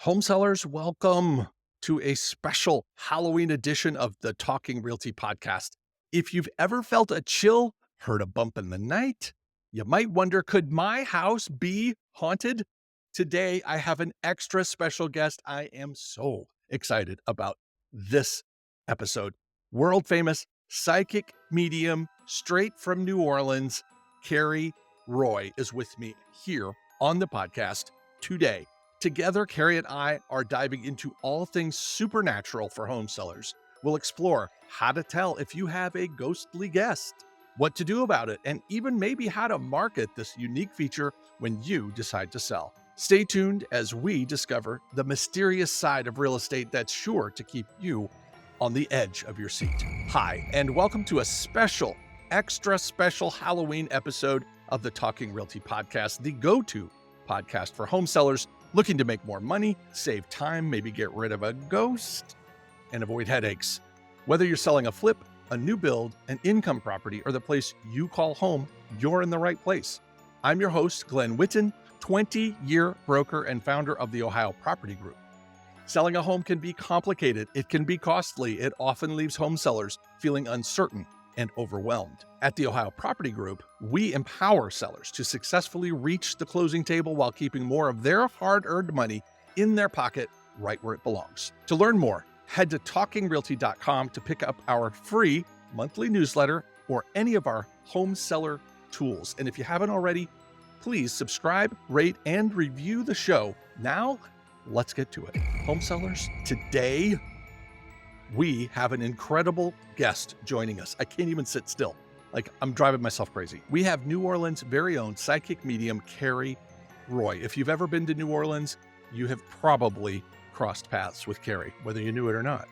Home sellers, welcome to a special Halloween edition of the Talking Realty Podcast. If you've ever felt a chill, heard a bump in the night, you might wonder, could my house be haunted? Today, I have an extra special guest. I am so excited about this episode. World famous psychic medium straight from New Orleans, Cari Roy, is with me here on the podcast today. Together, Cari and I are diving into all things supernatural for home sellers. We'll explore how to tell if you have a ghostly guest, what to do about it, and even maybe how to market this unique feature when you decide to sell. Stay tuned as we discover the mysterious side of real estate that's sure to keep you on the edge of your seat. Hi, and welcome to a special, extra special Halloween episode of the Talking Realty Podcast, the go-to podcast for home sellers looking to make more money, save time, maybe get rid of a ghost, and avoid headaches. Whether you're selling a flip, a new build, an income property, or the place you call home, you're in the right place. I'm your host, Glen Whitten, 20-year broker and founder of the Ohio Property Group. Selling a home can be complicated. It can be costly. It often leaves home sellers feeling uncertain and overwhelmed. At the Ohio Property Group, we empower sellers to successfully reach the closing table while keeping more of their hard-earned money in their pocket, right where it belongs. To learn more, head to talkingrealty.com to pick up our free monthly newsletter or any of our home seller tools. And if you haven't already, please subscribe, rate, and review the show. Now, let's get to it. Home sellers, today we have an incredible guest joining us. I can't even sit still. I'm driving myself crazy. We have New Orleans' very own psychic medium, Cari Roy. If you've ever been to New Orleans, you have probably crossed paths with Cari, whether you knew it or not.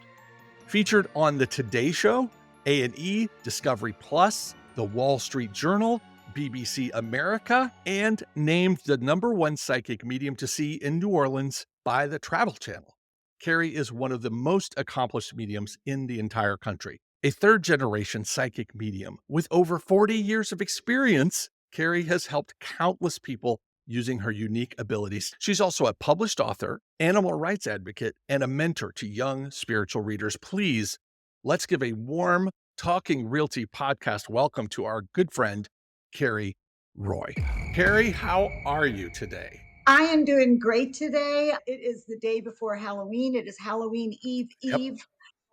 Featured on the Today Show, A&E, Discovery Plus, The Wall Street Journal, BBC America, and named the #1 psychic medium to see in New Orleans by the Travel Channel. Cari is one of the most accomplished mediums in the entire country. A third-generation psychic medium with over 40 years of experience, Cari has helped countless people using her unique abilities. She's also a published author, animal rights advocate, and a mentor to young spiritual readers. Please, let's give a warm Talking Realty Podcast welcome to our good friend, Cari Roy. Cari, how are you today? I am doing great today. It is the day before Halloween. It is Halloween Eve,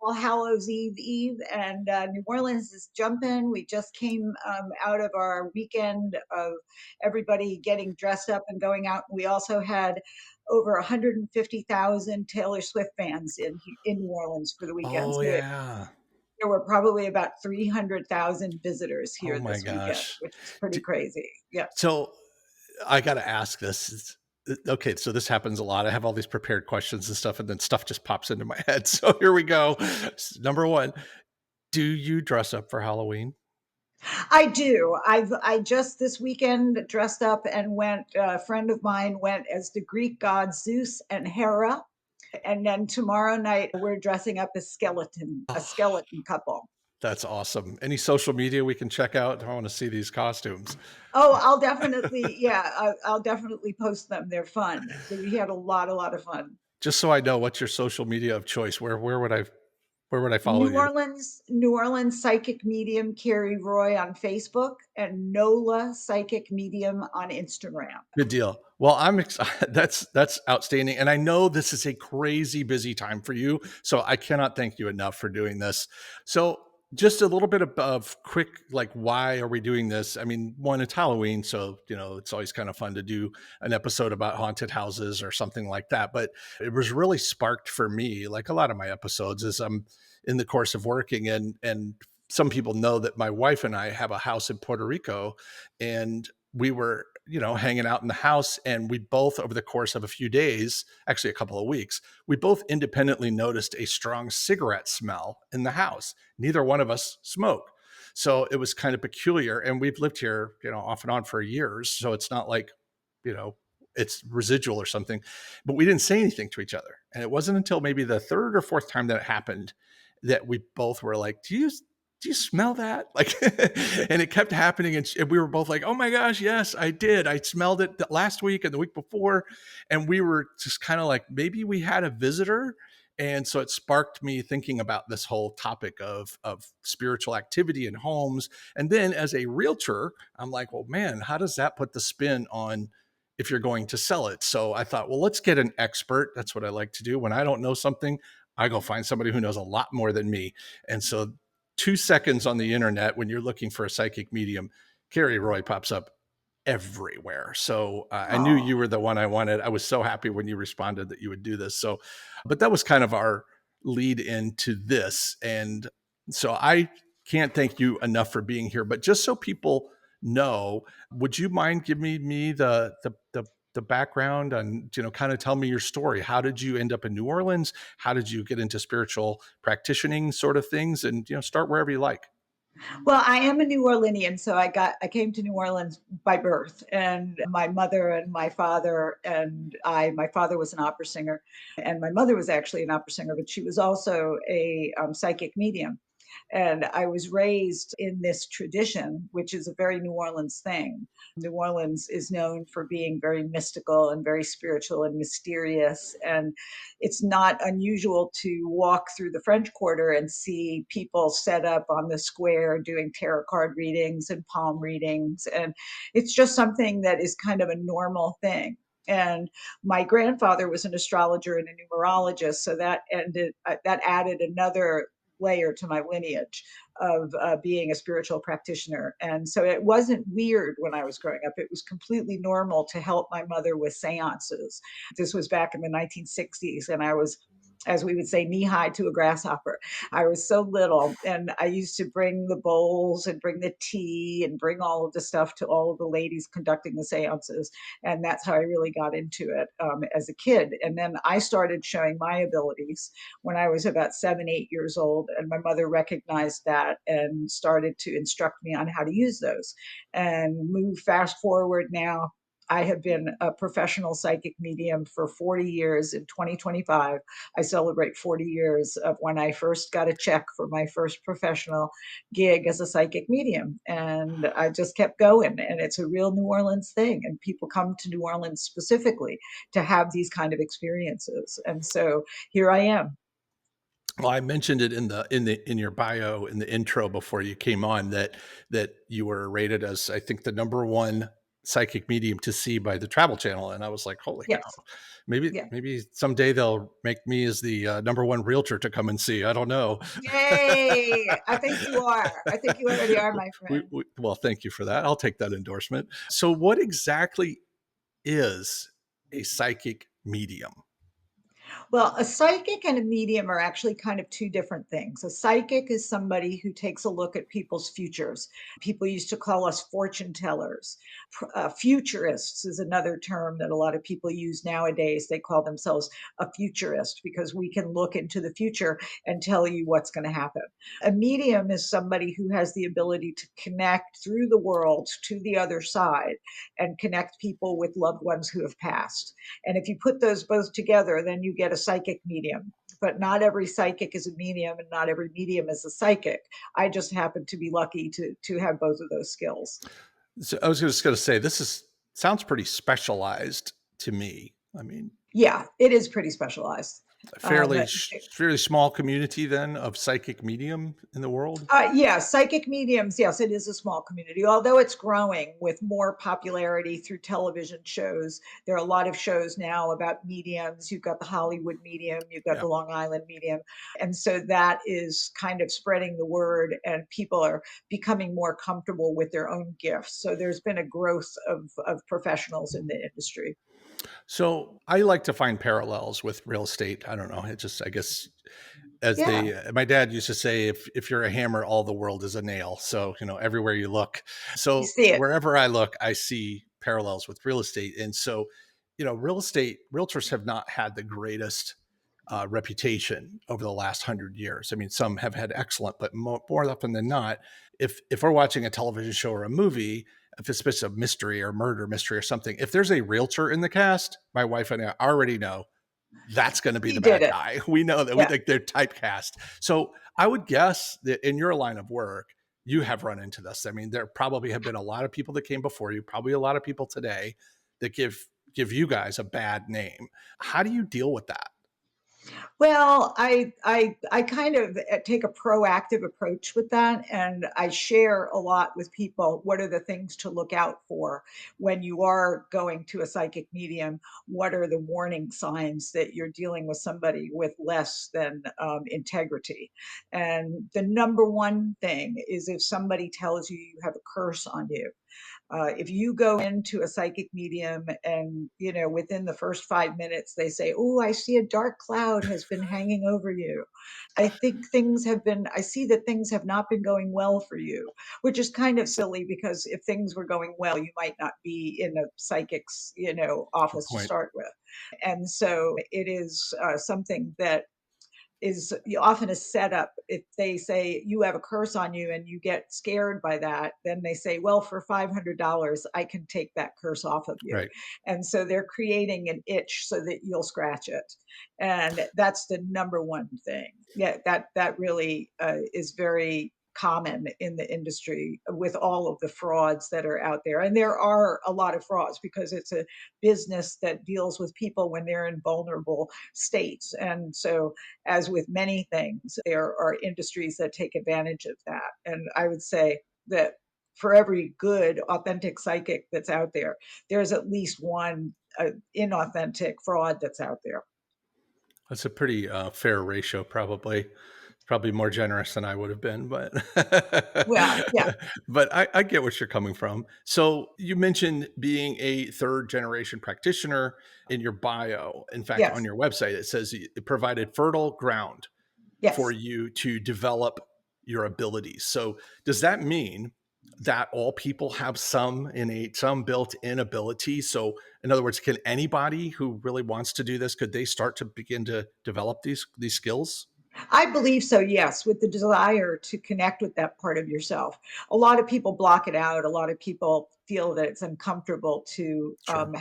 All Hallows Eve, and New Orleans is jumping. We just came out of our weekend of everybody getting dressed up and going out. We also had over 150,000 Taylor Swift fans in New Orleans for the weekend. Oh, So yeah. there were probably about 300,000 visitors Oh here my this weekend, gosh. which is pretty crazy. Yeah. So I got to ask this. Okay, so this happens a lot. I have all these prepared questions and stuff, and then stuff just pops into my head. So here we go. Number one, do you dress up for Halloween? I do. I just this weekend dressed up and went. A friend of mine went as the Greek gods Zeus and Hera, and then tomorrow night we're dressing up as a Oh, skeleton couple. that's awesome. Any social media we can check out? I want to see these costumes. Oh, I'll definitely, yeah, I'll definitely post them. They're fun. We had a lot of fun. Just so I know, what's your social media of choice? Where would I follow you? New Orleans psychic medium Cari Roy on Facebook and NOLA psychic medium on Instagram. Good deal. Well, I'm excited. That's outstanding. And I know this is a crazy busy time for you. So I cannot thank you enough for doing this. So just a little bit of quick, why are we doing this? I mean, one, it's Halloween. So, it's always kind of fun to do an episode about haunted houses or something like that. But it was really sparked for me, like a lot of my episodes, is I'm in the course of working and some people know that my wife and I have a house in Puerto Rico, and we were, hanging out in the house, and we both, over the course of a few days, actually a couple of weeks, we both independently noticed a strong cigarette smell in the house. Neither one of us smoke. So it was kind of peculiar. And we've lived here, off and on for years. So it's not like, you know, it's residual or something, but we didn't say anything to each other. And it wasn't until maybe the third or fourth time that it happened that we both were like, do you smell that? Like, and it kept happening. And we were both like, oh my gosh, yes, I did. I smelled it last week and the week before. And we were just kind of like, maybe we had a visitor. And so it sparked me thinking about this whole topic of spiritual activity in homes. And then as a realtor, I'm like, well, man, how does that put the spin on if you're going to sell it? So I thought, well, let's get an expert. That's what I like to do. When I don't know something, I go find somebody who knows a lot more than me. And so 2 seconds on the internet when you're looking for a psychic medium, Cari Roy pops up everywhere. So I knew Oh, you were the one I wanted. I was so happy when you responded that you would do this. So, but that was kind of our lead into this. And so I can't thank you enough for being here. But just so people know, would you mind giving me the background and kind of tell me your story? How did you end up in New Orleans? How did you get into spiritual practicing sort of things? And start wherever you like. well, I am a New Orleanian, so I came to New Orleans by birth, and my mother and my father and my father was an opera singer, and my mother was actually an opera singer, but she was also a psychic medium. And I was raised in this tradition, which is a very New Orleans thing. New Orleans is known for being very mystical and very spiritual and mysterious. And it's not unusual to walk through the French Quarter and see people set up on the square doing tarot card readings and palm readings. And it's just something that is kind of a normal thing. And my grandfather was an astrologer and a numerologist, so that added another layer to my lineage of being a spiritual practitioner. And so it wasn't weird when I was growing up. It was completely normal to help my mother with seances. This was back in the 1960s, and I was, as we would say, knee high to a grasshopper. I was so little, and I used to bring the bowls and bring the tea and bring all of the stuff to all of the ladies conducting the seances. And that's how I really got into it as a kid. And then I started showing my abilities when I was about 7, 8 years old. And my mother recognized that and started to instruct me on how to use those. And move fast forward now, I have been a professional psychic medium for 40 years. In 2025, I celebrate 40 years of when I first got a check for my first professional gig as a psychic medium. And I just kept going. And it's a real New Orleans thing. And people come to New Orleans specifically to have these kind of experiences. And so here I am. Well, I mentioned it in your bio in the intro before you came on that you were rated as, I think, the number one psychic medium to see by the Travel Channel, and I was like, holy cow! Yes. Maybe Yeah. maybe someday they'll make me as the number one realtor to come and see. I don't know. Yay. I think you are. I think you already are, my friend. Well, thank you for that. I'll take that endorsement. So, what exactly is a psychic medium? Well, a psychic and a medium are actually kind of two different things. A psychic is somebody who takes a look at people's futures. People used to call us fortune tellers. Futurists is another term that a lot of people use nowadays. They call themselves a futurist because we can look into the future and tell you what's going to happen. A medium is somebody who has the ability to connect through the world to the other side and connect people with loved ones who have passed. And if you put those both together, then you get a psychic medium. But not every psychic is a medium, and not every medium is a psychic. I just happen to be lucky to have both of those skills. So I was just going to say this is sounds pretty specialized to me. I mean, Yeah, it is pretty specialized. a Um, fairly small community then of psychic medium in the world. Yeah, psychic mediums. Yes, it is a small community, although it's growing with more popularity through television shows. There are a lot of shows now about mediums. You've got the Hollywood medium, you've got Yeah. the Long Island medium. And so that is kind of spreading the word, and people are becoming more comfortable with their own gifts. So there's been a growth of professionals in the industry. So I like to find parallels with real estate. I don't know. It just, I guess, as Yeah, they, my dad used to say, if you're a hammer, all the world is a nail. So everywhere you look. you So see it. wherever I look, I see parallels with real estate. And so, real estate realtors have not had the greatest reputation over the last 100 years. I mean, some have had excellent, but more often than not, if we're watching a television show or a movie, if it's a mystery or murder mystery or something, if there's a realtor in the cast, my wife and I already know that's going to be He the did bad it. guy. We know that we Yeah. think they're typecast. So I would guess that in your line of work, you have run into this. I mean, there probably have been a lot of people that came before you, probably a lot of people today that give you guys a bad name. How do you deal with that? Well, I kind of take a proactive approach with that, and I share a lot with people. What are the things to look out for when you are going to a psychic medium? What are the warning signs that you're dealing with somebody with less than integrity? And the number one thing is if somebody tells you you have a curse on you. If you go into a psychic medium and, within the first 5 minutes, they say, "Oh, I see a dark cloud has been hanging over you. I see that things have not been going well for you," which is kind of silly because if things were going well, you might not be in a psychic's, Good office to point. start with. And so it is something that is often a setup. If they say you have a curse on you and you get scared by that, then they say, well, for $500, I can take that curse off of you. Right. And so they're creating an itch so that you'll scratch it. And that's the number one thing. Yeah, that really is very common in the industry with all of the frauds that are out there. And there are a lot of frauds because it's a business that deals with people when they're in vulnerable states. And so as with many things, there are industries that take advantage of that. And I would say that for every good, authentic psychic that's out there, there's at least one inauthentic fraud that's out there. That's a pretty fair ratio, probably. Probably more generous than I would have been, but Well, yeah, but I get what you're coming from. So you mentioned being a third generation practitioner in your bio. In fact, on yes, your website, it says it provided fertile ground for yes. you to develop your abilities. So does that mean that all people have some innate, some built-in ability? So in other words, can anybody who really wants to do this, could they start to begin to develop these skills? I believe so, yes, with the desire to connect with that part of yourself. A lot of people block it out. A lot of people feel that it's uncomfortable to Sure.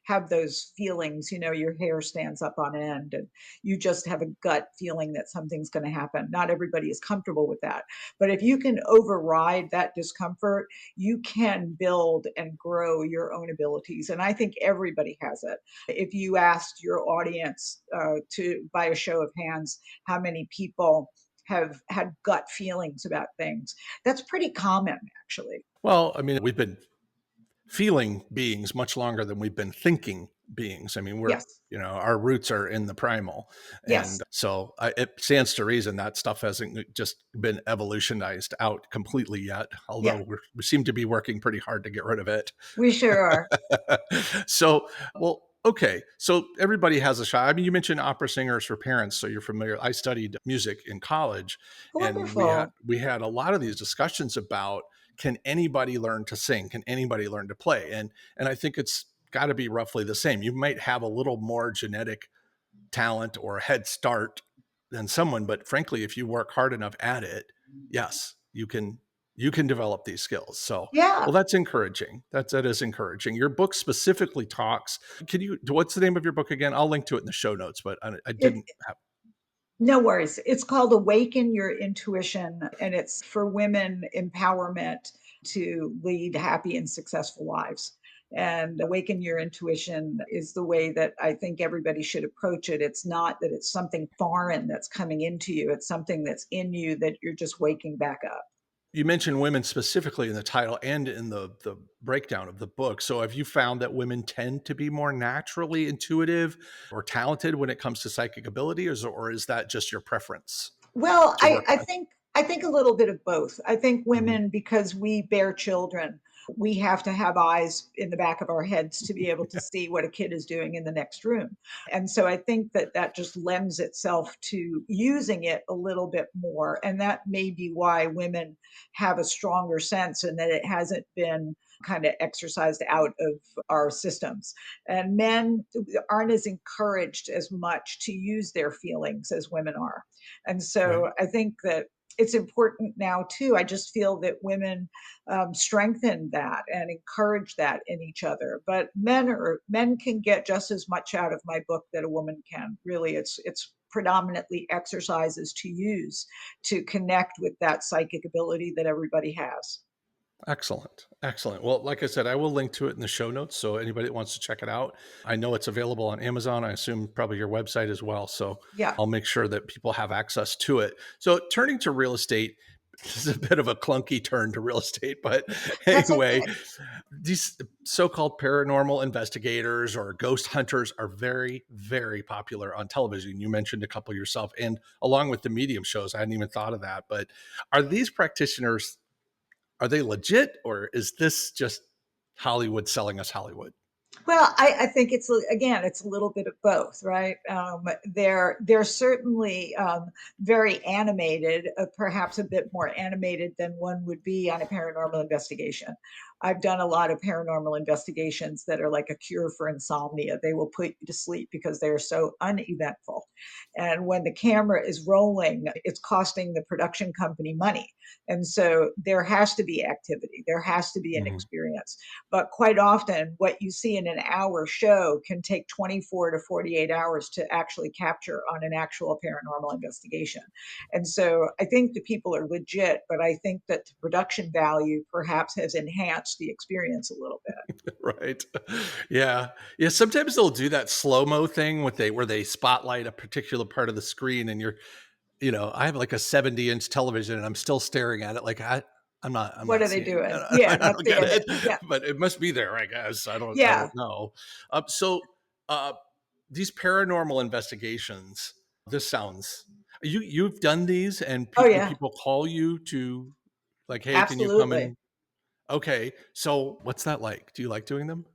have those feelings. Your hair stands up on end, and you just have a gut feeling that something's going to happen. Not everybody is comfortable with that, but if you can override that discomfort, you can build and grow your own abilities. And I think everybody has it. If you asked your audience to, by a show of hands, how many people have had gut feelings about things. That's pretty common, actually. Well, I mean, we've been feeling beings much longer than we've been thinking beings. I mean, Yes, our roots are in the primal. yes, And so it stands to reason that stuff hasn't just been evolutionized out completely yet, although yeah, we seem to be working pretty hard to get rid of it. we sure are. So, well, okay. So everybody has a shot. I mean, you mentioned opera singers for parents, so you're familiar. I studied music in college, and Wonderful. we had a lot of these discussions about, can anybody learn to sing? Can anybody learn to play? And I think it's got to be roughly the same. You might have a little more genetic talent or a head start than someone, but frankly, if you work hard enough at it, yes, you can develop these skills. So, well, Yeah. that's encouraging. That is encouraging. Your book specifically talks. Can you? What's the name of your book again? I'll link to it in the show notes. But I It, didn't have. no worries. It's called Awaken Your Intuition, and it's for women empowerment to lead happy and successful lives. And Awaken Your Intuition is the way that I think everybody should approach it. It's not that it's something foreign that's coming into you, it's something that's in you that you're just waking back up. You mentioned women specifically in the title and in the breakdown of the book. So, have you found that women tend to be more naturally intuitive or talented when it comes to psychic ability, or is that just your preference Well, to work with? I think a little bit of both. I think Mhm. women, because we bear children, we have to have eyes in the back of our heads to be able to see what a kid is doing in the next room. And so I think that that just lends itself to using it a little bit more. And that may be why women have a stronger sense and that it hasn't been kind of exercised out of our systems. And men aren't as encouraged as much to use their feelings as women are. And Right. so I think that it's important now too. I just feel that women strengthen that and encourage that in each other. But men can get just as much out of my book that a woman can. Really, it's predominantly exercises to use to connect with that psychic ability that everybody has. Excellent. Excellent. Well, like I said, I will link to it in the show notes. So anybody that wants to check it out, I know it's available on Amazon. I assume probably your website as well. So Yeah, I'll make sure that people have access to it. So turning to real estate, this is a bit of a clunky turn to real estate, but that's anyway, okay. these so-called paranormal investigators or ghost hunters are very, very popular on television. You mentioned a couple yourself, and along with the medium shows, I hadn't even thought of that. But are these practitioners, are they legit, or is this just Hollywood selling us Hollywood? Well, I think again, it's a little bit of both, right? They're certainly very animated, perhaps a bit more animated than one would be on a paranormal investigation. I've done a lot of paranormal investigations that are like a cure for insomnia. They will put you to sleep because they are so uneventful. And when the camera is rolling, it's costing the production company money. And so there has to be activity, there has to be an Mhm. experience. But quite often, what you see in an hour show can take 24 to 48 hours to actually capture on an actual paranormal investigation. And so I think the people are legit, but I think that the production value perhaps has enhanced the experience a little bit. Right. Yeah. Yeah. Sometimes they'll do that slow mo thing with where they spotlight a particular part of the screen, and I have like a 70-inch television, and I'm still staring at it. Like I'm What not are they seeing doing? it. Yeah, I not don't get seeing it. it, Yeah. but it must be there, I guess. I Yeah. don't know. So, uh, these paranormal investigations, this sounds, you've done these, and Oh, do yeah. people call you to, like, hey, can you come Absolutely. and, okay. So what's that like? Do you like doing them?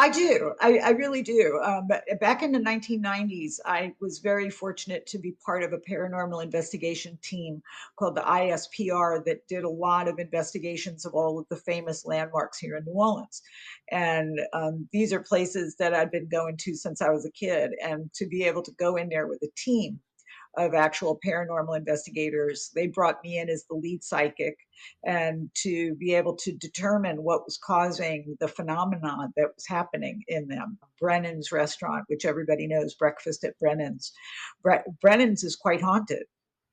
I do. I really do. But back in the 1990s, I was very fortunate to be part of a paranormal investigation team called the ISPR that did a lot of investigations of all of the famous landmarks here in New Orleans. And these are places that I've been going to since I was a kid. And to be able to go in there with a team of actual paranormal investigators. They brought me in as the lead psychic and to be able to determine what was causing the phenomenon that was happening in them. Brennan's restaurant, which everybody knows, breakfast at Brennan's. Brennan's is quite haunted,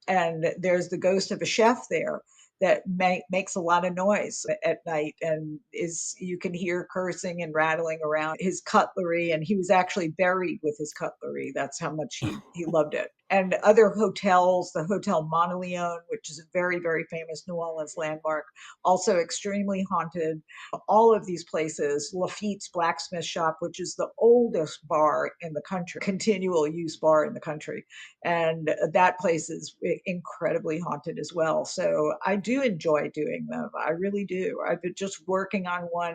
and there's the ghost of a chef there that makes a lot of noise at night, and is you can hear cursing and rattling around his cutlery, and he was actually buried with his cutlery. That's how much he loved it. And other hotels, the Hotel Monteleone, which is a very, very famous New Orleans landmark, also extremely haunted. All of these places, Lafitte's blacksmith shop, which is the oldest bar in the country, continual use bar in the country, and that place is incredibly haunted as well. So I do enjoy doing them. I really do. I've been just working on one.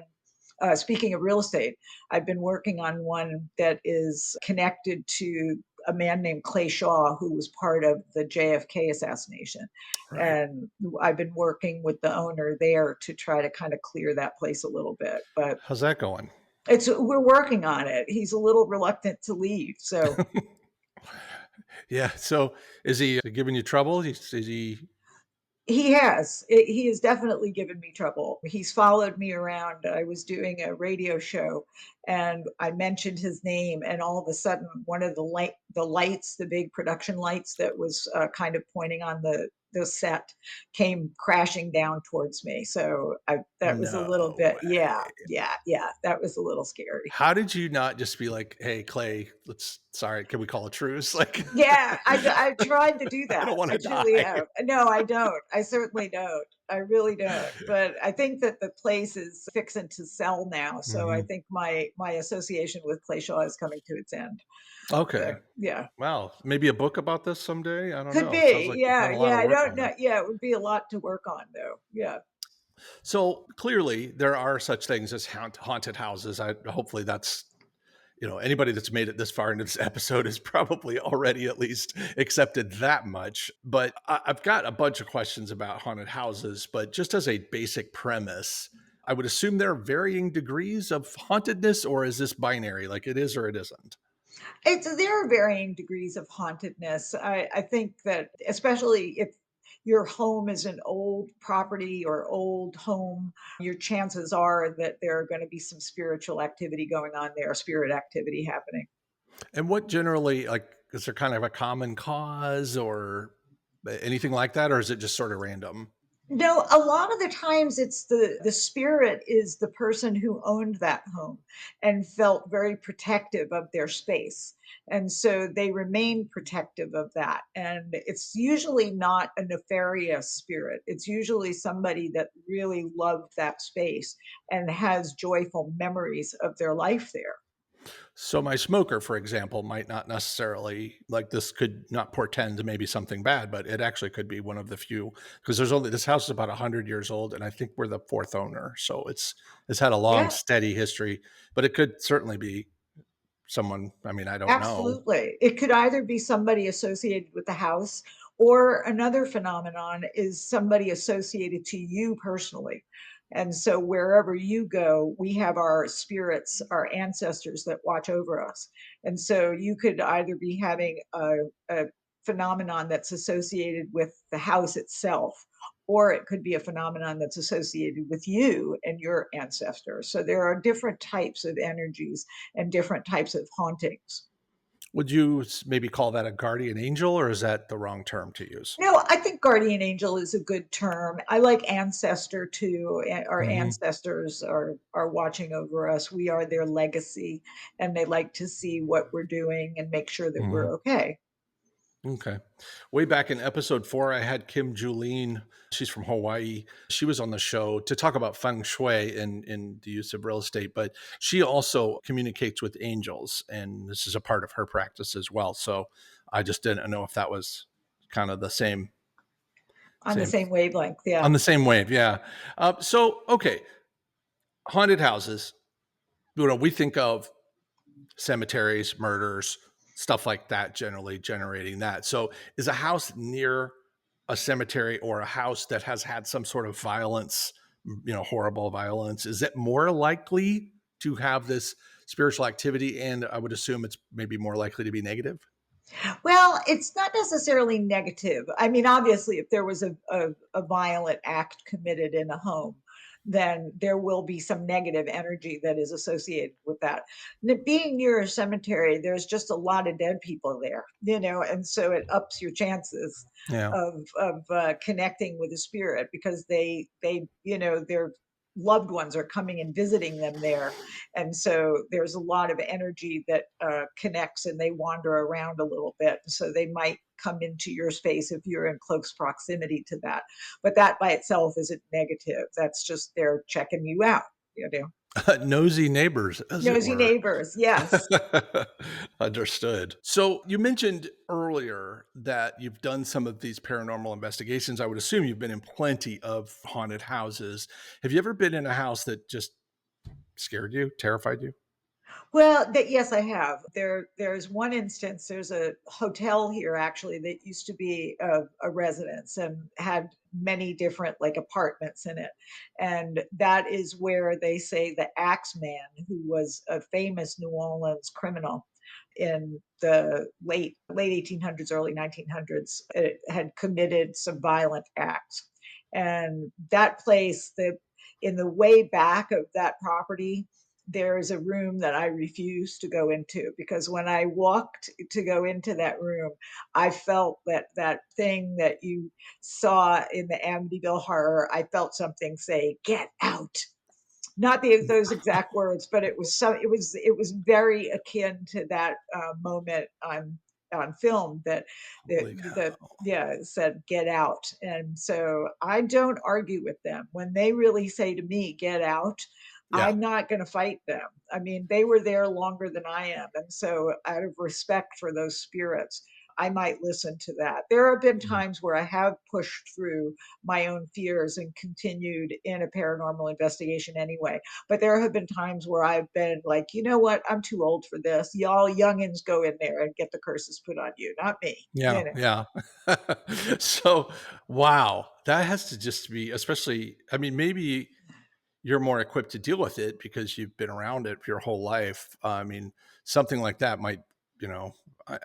Speaking of real estate, I've been working on one that is connected to a man named Clay Shaw, who was part of the JFK assassination. Right. And I've been working with the owner there to try to kind of clear that place a little bit. But How's that going? it's we're working on it. He's a little reluctant to leave. So Yeah. So is he giving you trouble? Is he? he has. He has definitely given me trouble. He's followed me around. I was doing a radio show and I mentioned his name, and all of a sudden one of the lights, the big production lights that was kind of pointing on the set, came crashing down towards me. So that was a little No bit, yeah, way. yeah, yeah. That was a little scary. How did you not just be like, "Hey, Clay, sorry, can we call a truce?" Like, Yeah, I tried to do I that. don't want I to truly die. have. No, I don't. I certainly don't. I really don't. But I think that the place is fixing to sell now. So I Mhm. think my association with Clay Shaw is coming to its end. Okay. So yeah. Wow. Maybe a book about this someday? I don't Could know. It sounds be. like you've Yeah, done a lot yeah. of I work don't on know. it. Yeah, it would be a lot to work on though. Yeah. So clearly, there are such things as haunted houses. Hopefully that's, anybody that's made it this far into this episode has probably already at least accepted that much. But I've got a bunch of questions about haunted houses. But just as a basic premise, I would assume there are varying degrees of hauntedness, or is this binary, like it is or it isn't? It's there are varying degrees of hauntedness. I think that especially if your home is an old property or old home, your chances are that there are going to be some spiritual activity going on there, spirit activity happening. And what generally, like, is there kind of a common cause or anything like that, or is it just sort of random? No, a lot of the times it's the spirit is the person who owned that home and felt very protective of their space. And so they remain protective of that. And it's usually not a nefarious spirit. It's usually somebody that really loved that space and has joyful memories of their life there. So my smoker, for example, might not necessarily like this could not portend to maybe something bad, but it actually could be one of the few because there's only this house is about 100 years old, and I think we're the fourth owner, so it's had a long, Yeah. steady history. But it could certainly be someone. I mean, I don't know. Absolutely. It could either be somebody associated with the house, or another phenomenon is somebody associated to you personally. And so wherever you go, we have our spirits, our ancestors that watch over us. And so you could either be having a phenomenon that's associated with the house itself, or it could be a phenomenon that's associated with you and your ancestors. So there are different types of energies and different types of hauntings. Would you maybe call that a guardian angel, or is that the wrong term to use? No, I think guardian angel is a good term. I like ancestor too. Our Hmm. ancestors are watching over us. We are their legacy, and they like to see what we're doing and make sure that we're okay. Okay. Way back in episode 4, I had Kim Julene. She's from Hawaii. She was on the show to talk about feng shui in the use of real estate, but she also communicates with angels, and this is a part of her practice as well. So I just didn't know if that was kind of the On the same same wavelength. on Yeah. the same wave. Yeah. So okay, haunted houses. We think of cemeteries, murders, stuff like that, generally generating that. So, is a house near a cemetery or a house that has had some sort of violence, horrible violence, is it more likely to have this spiritual activity? And I would assume it's maybe more likely to be negative. Well, it's not necessarily negative. I mean, obviously, if there was a violent act committed in a home, then there will be some negative energy that is associated with that. Being near a cemetery, there's just a lot of dead people there, and so it ups your chances Yeah. of connecting with the spirit because their loved ones are coming and visiting them there, and so there's a lot of energy that connects and they wander around a little bit. So they might come into your space if you're in close proximity to that. But that by itself isn't negative. That's just they're checking you out, you know. Nosy neighbors, as it Nosy were. neighbors. Yes. Understood. So you mentioned earlier that you've done some of these paranormal investigations. I would assume you've been in plenty of haunted houses. Have you ever been in a house that just scared you, terrified you? Well, yes, I have. There's one instance. There's a hotel here actually that used to be a residence and had many different like apartments in it, and that is where they say the Axe Man, who was a famous New Orleans criminal in the late 1800s, early 1900s, it had committed some violent acts, and that place, the in the way back of that property there is a room that I refuse to go into because when I walked to go into that room, I felt that thing that you saw in the Amityville Horror. I felt something say, "Get out." Not those exact words, but it was very akin to that moment on film that Holy the cow. yeah it said get out, and so I don't argue with them when they really say to me get out. Yeah. I'm not going to fight them. I mean, they were there longer than I am, and so out of respect for those spirits, I might listen to that. There have been Mhm. times where I have pushed through my own fears and continued in a paranormal investigation anyway. But there have been times where I've been like, you know what? I'm too old for this. Y'all youngins go in there and get the curses put on you, not me. Yeah, yeah. So, wow, that has to just be, especially, I mean, maybe you're more equipped to deal with it because you've been around it your whole life. I mean, something like that might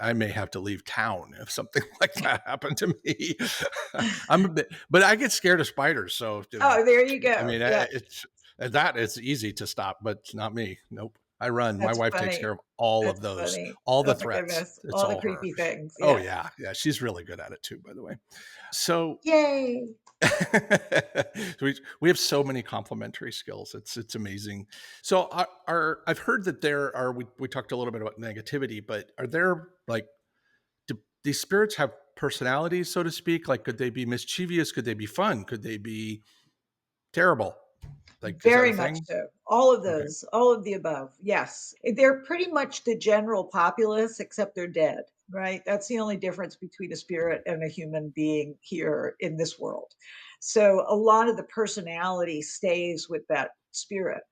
I may have to leave town if something like that happened to me. I'm a bit, but I get scared of spiders. So, Oh, there you I go. mean, Yeah, it's easy to stop, but it's not me. Nope. I run. My that's wife takes funny. care of all of That's those, funny. all the Oh my threats. goodness. It's All the all her. creepy things. Oh Yeah. yeah. Yeah. She's really good at it too, by the way. So Yay. we have so many complementary skills. It's amazing. So I've heard that there are we talked a little bit about negativity, but are there like do these spirits have personalities, so to speak? Like could they be mischievous? Could they be fun? Could they be terrible? Like is that a Very much thing? so. All of Okay. those, all of the above. Yes. They're pretty much the general populace, except they're dead, right? That's the only difference between a spirit and a human being here in this world. So a lot of the personality stays with that spirit.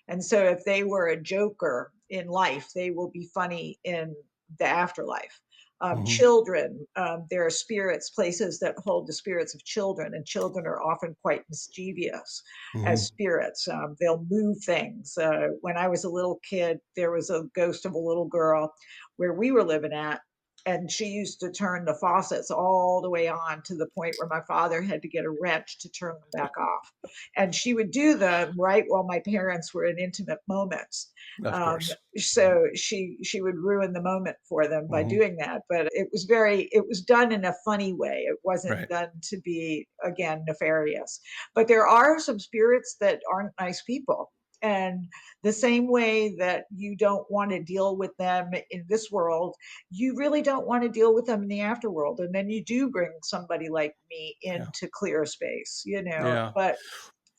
And so if they were a joker in life, they will be funny in the afterlife. Hmm. Children, there are spirits, places that hold the spirits of children, and children are often quite mischievous as Hmm. spirits. They'll move things. When I was a little kid, there was a ghost of a little girl where we were living at, and she used to turn the faucets all the way on to the point where my father had to get a wrench to turn them back off, and she would do them right while my parents were in intimate moments. Of course. So she would ruin the moment for them by Hmm. doing that. But it was done in a funny way. It wasn't Right. done to be again nefarious. But there are some spirits that aren't nice people. And the same way that you don't want to deal with them in this world, you really don't want to deal with them in the afterworld. And then you do bring somebody like me in Yeah. to clear space, you know. Yeah. But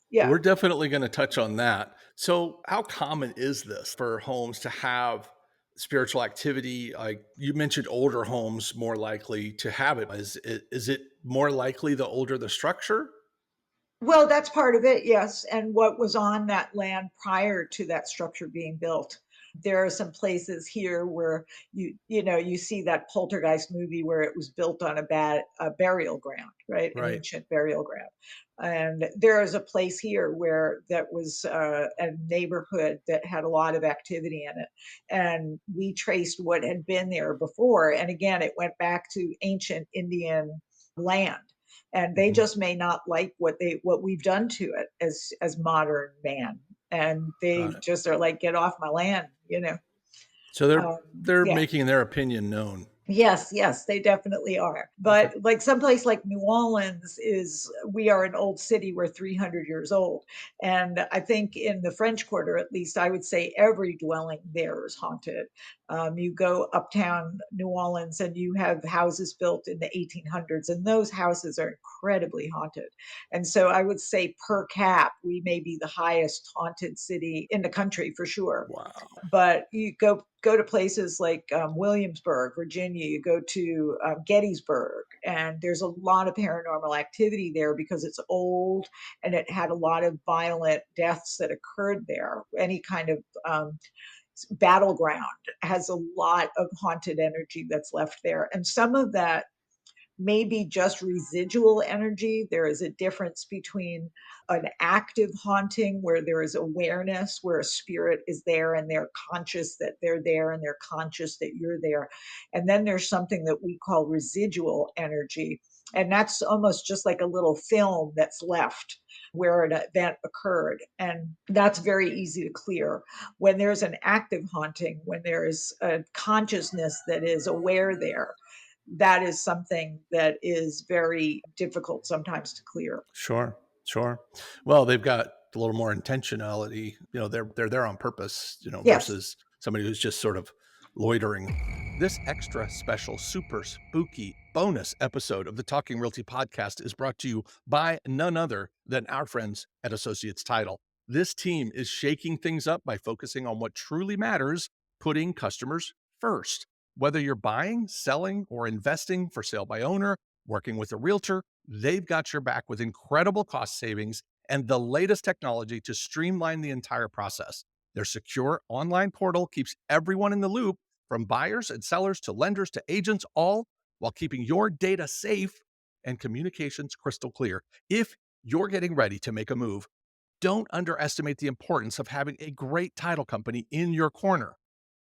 yeah. We're definitely going to touch on that. So, how common is this for homes to have spiritual activity? Like you mentioned, older homes more likely to have it. Is it more likely the older the structure? Well, that's part of it, yes, and what was on that land prior to that structure being built. There are some places here where you see that Poltergeist movie where it was built on a burial ground, right? An Right. ancient burial ground. And there is a place here where that was a neighborhood that had a lot of activity in it. And we traced what had been there before. And again, it went back to ancient Indian land, and they Hmm. just may not like what we've done to it as modern man, and Got they it. just are like, get off my land. So they're Yeah. making their opinion known. Yes, yes, they definitely are. Okay. But like someplace like New Orleans is, we are an old city, we're 300 years old. And I think in the French Quarter, at least, I would say every dwelling there is haunted. You go uptown New Orleans and you have houses built in the 1800s, and those houses are incredibly haunted. And so I would say per cap, we may be the highest haunted city in the country for sure. Wow. But you go to places like Williamsburg, Virginia. You go to Gettysburg, and there's a lot of paranormal activity there because it's old and it had a lot of violent deaths that occurred there. Any kind of battleground has a lot of haunted energy that's left there, and some of that maybe just residual energy. There is a difference between an active haunting where there is awareness, where a spirit is there and they're conscious that they're there and they're conscious that you're there. And then there's something that we call residual energy. And that's almost just like a little film that's left where an event occurred. And that's very easy to clear. When there's an active haunting, when there is a consciousness that is aware there, that is something that is very difficult sometimes to clear. Sure. Sure. Well, they've got a little more intentionality. They're there on purpose. Yes. Versus somebody who's just sort of loitering. This extra special, super spooky bonus episode of the Talking Realty podcast is brought to you by none other than our friends at Associates Title. This team is shaking things up by focusing on what truly matters, putting customers first. Whether you're buying, selling, or investing for sale by owner, working with a realtor, they've got your back with incredible cost savings and the latest technology to streamline the entire process. Their secure online portal keeps everyone in the loop, from buyers and sellers to lenders to agents, all while keeping your data safe and communications crystal clear. If you're getting ready to make a move, don't underestimate the importance of having a great title company in your corner.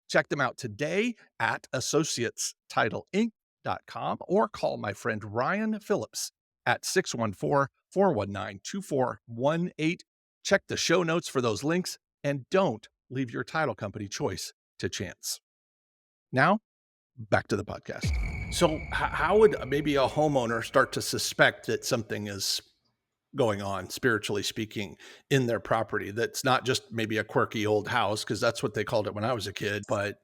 Check them out today at associatestitleinc.com or call my friend Ryan Phillips at 614-419-2418. Check the show notes for those links and don't leave your title company choice to chance. Now, back to the podcast. So, how would maybe a homeowner start to suspect that something is going on, spiritually speaking, in their property? That's not just maybe a quirky old house, because that's what they called it when I was a kid. But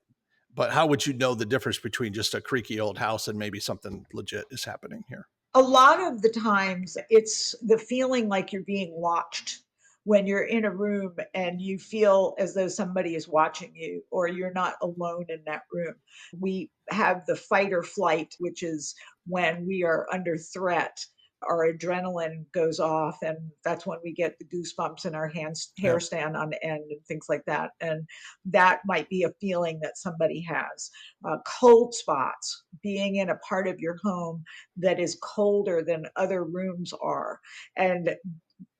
how would you know the difference between just a creaky old house and maybe something legit is happening here? A lot of the times it's the feeling like you're being watched when you're in a room and you feel as though somebody is watching you or you're not alone in that room. We have the fight or flight, which is when we are under threat. Our adrenaline goes off, and that's when we get the goosebumps and our hands hair Yeah. stand on end and things like that. And that might be a feeling that somebody has. Cold spots, being in a part of your home that is colder than other rooms are. And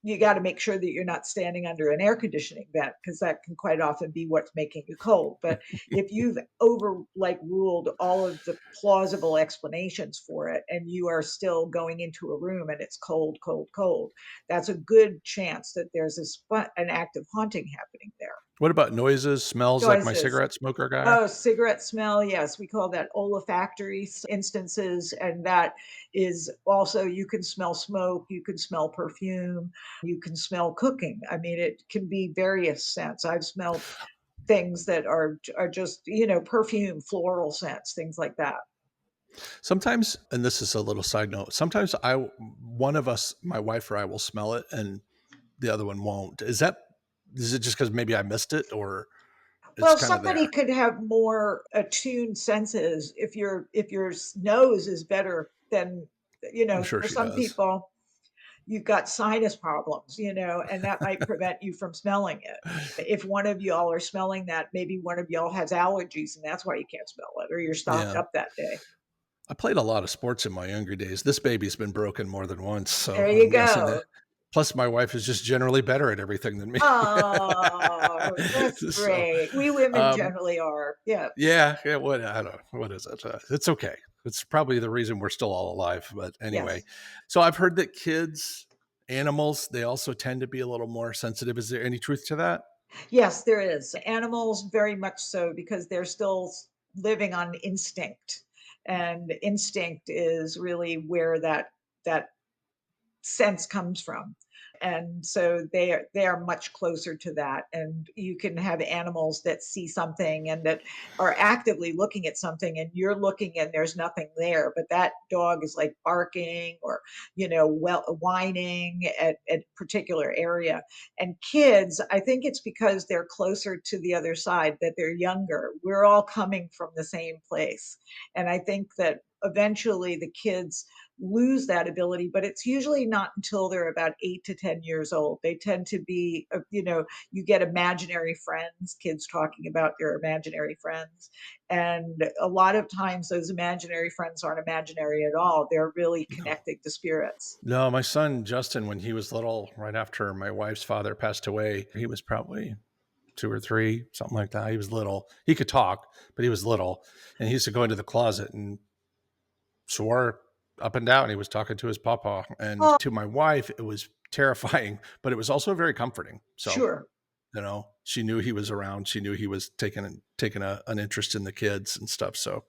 you got to make sure that you're not standing under an air conditioning vent because that can quite often be what's making you cold. But if you've ruled all of the plausible explanations for it and you are still going into a room and it's cold, cold, cold, that's a good chance that there's an active haunting happening there. What about noises, smells, like my Noises. cigarette smoker guy? Oh, cigarette smell. Yes, we call that olfactory instances. And that is also, you can smell smoke, you can smell perfume, you can smell cooking. I mean, it can be various scents. I've smelled things that are just, perfume, floral scents, things like that. Sometimes, and this is a little side note, sometimes one of us, my wife or I, will smell it and the other one won't. Is it just because maybe I missed it, or it's Well, kind of somebody there? could have more attuned senses if your nose is better than, I'm sure for she some does. people you've got sinus problems, and that might prevent you from smelling it. If one of y'all are smelling that, maybe one of y'all has allergies and that's why you can't smell it, or you're stocked Yeah. up that day. I played a lot of sports in my younger days. This baby's been broken more than once, so There you I'm guessing go. that. Plus, my wife is just generally better at everything than me. Oh, that's So, great. We women um, generally are. Yeah. yeah, what I don't know, what is it? It's okay. It's probably the reason we're still all alive. But anyway, Yes. so I've heard that kids, animals, they also tend to be a little more sensitive. Is there any truth to that? Yes, there is. Animals, very much so, because they're still living on instinct. And instinct is really where that sense comes from. And so they are much closer to that. And you can have animals that see something and that are actively looking at something, and you're looking and there's nothing there, but that dog is like barking or, whining at particular area. And kids, I think it's because they're closer to the other side, that they're younger. We're all coming from the same place. And I think that eventually the kids lose that ability, but it's usually not until they're about 8 to 10 years old. They tend to be, you get imaginary friends, kids talking about their imaginary friends. And a lot of times, those imaginary friends aren't imaginary at all. They're really No. connecting to spirits. No, my son Justin, when he was little, right after my wife's father passed away, he was probably 2 or 3, something like that. He was little. He could talk, but he was little. And he used to go into the closet and swore up and down he was talking to his papa. And Oh, to my wife, it was terrifying, but it was also very comforting. So, sure. she knew he was around. She knew he was taking an interest in the kids and stuff. So,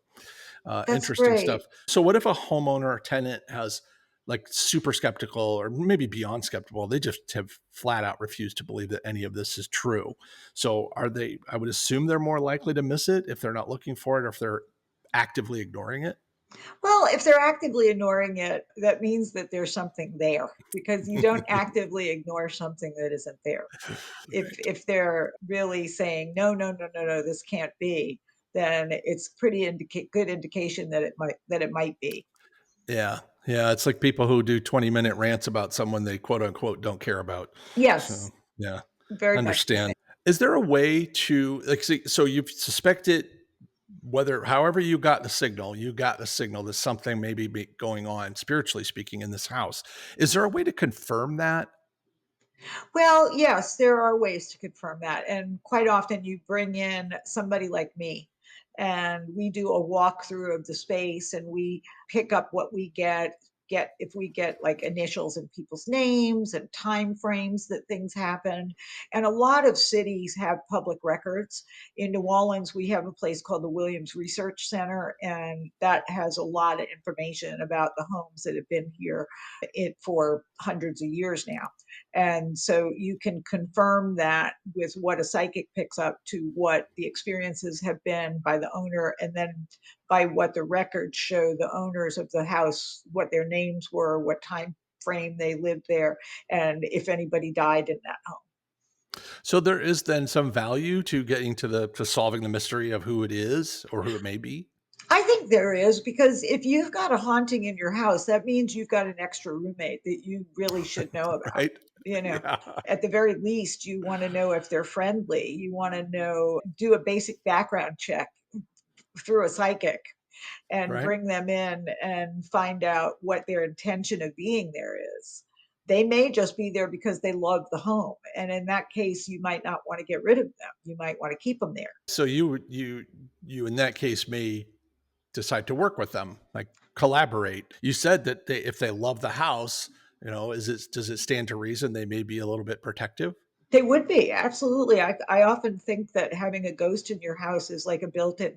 That's interesting great. stuff. So, what if a homeowner or tenant has like super skeptical or maybe beyond skeptical? They just have flat out refused to believe that any of this is true. So, are they? I would assume they're more likely to miss it if they're not looking for it or if they're actively ignoring it. Well, if they're actively ignoring it, that means that there's something there, because you don't actively ignore something that isn't there. Right. If they're really saying no, no, no, no, no, this can't be, then it's pretty good indication that it might be. Yeah. Yeah. It's like people who do 20-minute rants about someone they quote unquote don't care about. So, Yes, yeah, very much so. understand. Is there a way to, like, see, so you've suspected however you got the signal that something may be going on, spiritually speaking, in this house. Is there a way to confirm that? Well, yes, there are ways to confirm that. And quite often you bring in somebody like me and we do a walkthrough of the space and we pick up what we get if we get like initials in people's names and time frames that things happened. And a lot of cities have public records. In New Orleans, we have a place called the Williams Research Center, and that has a lot of information about the homes that have been here for hundreds of years now. And so you can confirm that with what a psychic picks up to what the experiences have been by the owner, and then by what the records show the owners of the house, what their names were, what time frame they lived there, and if anybody died in that home. So there is then some value to getting to solving the mystery of who it is or who it may be, I think there is, because if you've got a haunting in your house, that means you've got an extra roommate that you really should know about. right? You know, Yeah, at the very least, you want to know if they're friendly. You want to know, do a basic background check through a psychic and right. bring them in and find out what their intention of being there is. They may just be there because they love the home. And in that case, you might not want to get rid of them. You might want to keep them there. So you in that case may decide to work with them, like collaborate. You said that if they love the house, does it stand to reason they may be a little bit protective? They would be, absolutely. I often think that having a ghost in your house is like a built in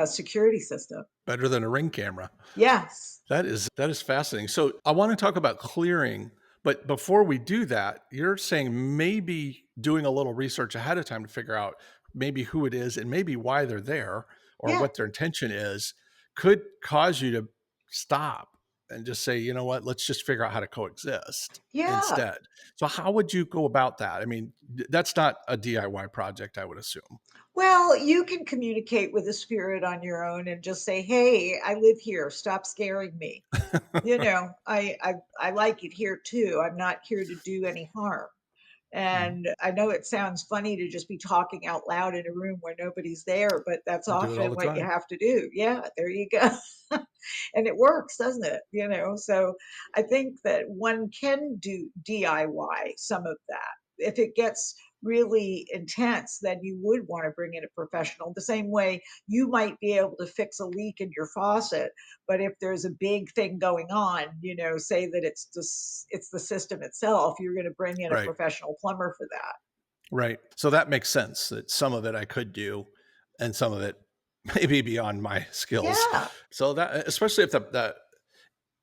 security system. Better than a ring camera. Yes. That is fascinating. So I want to talk about clearing, but before we do that, you're saying maybe doing a little research ahead of time to figure out maybe who it is and maybe why they're there or Yeah. what their intention is could cause you to stop and just say, you know what, let's just figure out how to coexist Yeah. instead. So how would you go about that? I mean, that's not a DIY project, I would assume. Well, you can communicate with a spirit on your own and just say, "Hey, I live here. Stop scaring me. I like it here too. I'm not here to do any harm." Mhm. And I know it sounds funny to just be talking out loud in a room where nobody's there, but that's I do it all often the what you time. have to do. Yeah, there you go. And it works, doesn't it? So I think that one can do DIY some of that. If it gets really intense, then you would want to bring in a professional. The same way you might be able to fix a leak in your faucet, but if there's a big thing going on, say that it's the system itself, you're going to bring in a Right. professional plumber for that. Right. So that makes sense that some of it I could do and some of it may be beyond my skills. Yeah. So that especially if that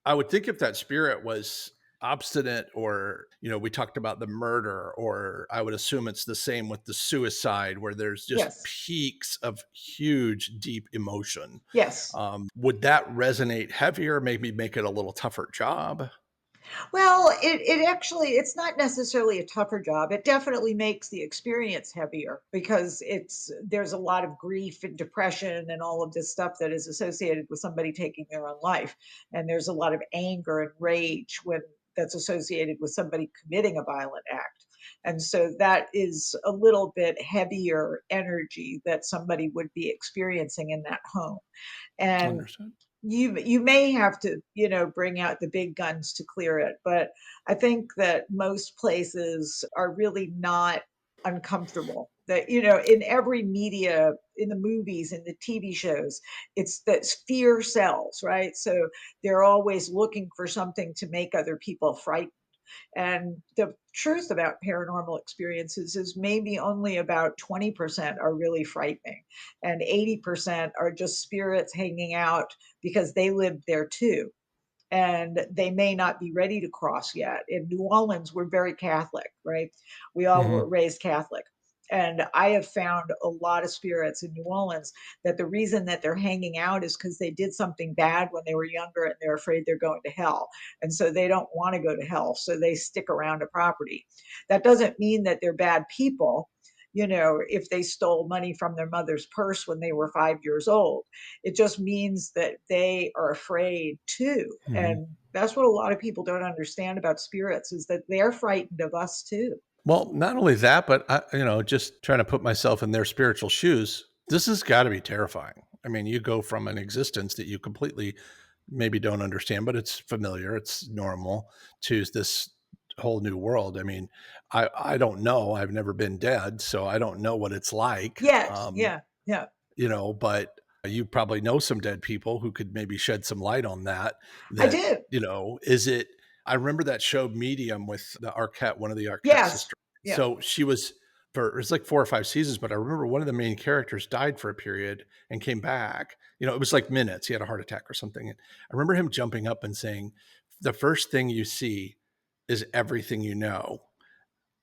I would think if that spirit was obstinate or, we talked about the murder, or I would assume it's the same with the suicide where there's just Yes. peaks of huge, deep emotion. Yes. Would that resonate heavier, maybe make it a little tougher job? Well, it actually, it's not necessarily a tougher job. It definitely makes the experience heavier because there's a lot of grief and depression and all of this stuff that is associated with somebody taking their own life. And there's a lot of anger and rage when that's associated with somebody committing a violent act. And so that is a little bit heavier energy that somebody would be experiencing in that home. And Understood. you may have to, bring out the big guns to clear it, but I think that most places are really not uncomfortable. That, in every media, in the movies, in the TV shows, it's that fear sells, right? So they're always looking for something to make other people frightened. And the truth about paranormal experiences is maybe only about 20% are really frightening, and 80% are just spirits hanging out because they lived there too. And they may not be ready to cross yet. In New Orleans, we're very Catholic, right? We all were Mhm. raised Catholic. And I have found a lot of spirits in New Orleans that the reason that they're hanging out is because they did something bad when they were younger and they're afraid they're going to hell. And so they don't want to go to hell. So they stick around a property. That doesn't mean that they're bad people. If they stole money from their mother's purse when they were 5 years old, it just means that they are afraid too. Mhm. And that's what a lot of people don't understand about spirits, is that they're frightened of us too. Well, not only that, but just trying to put myself in their spiritual shoes. This has got to be terrifying. I mean, you go from an existence that you completely maybe don't understand, but it's familiar, it's normal, to this whole new world. I mean, I don't know. I've never been dead, so I don't know what it's like. Yet. Yeah. Yeah. But you probably know some dead people who could maybe shed some light on that. I That, do. is it? I remember that show Medium with the Arquette, one of the Arquette Yes. sisters. Yeah. So she was for it was like 4 or 5 seasons, but I remember one of the main characters died for a period and came back. It was like minutes. He had a heart attack or something. And I remember him jumping up and saying, "The first thing you see is everything you know,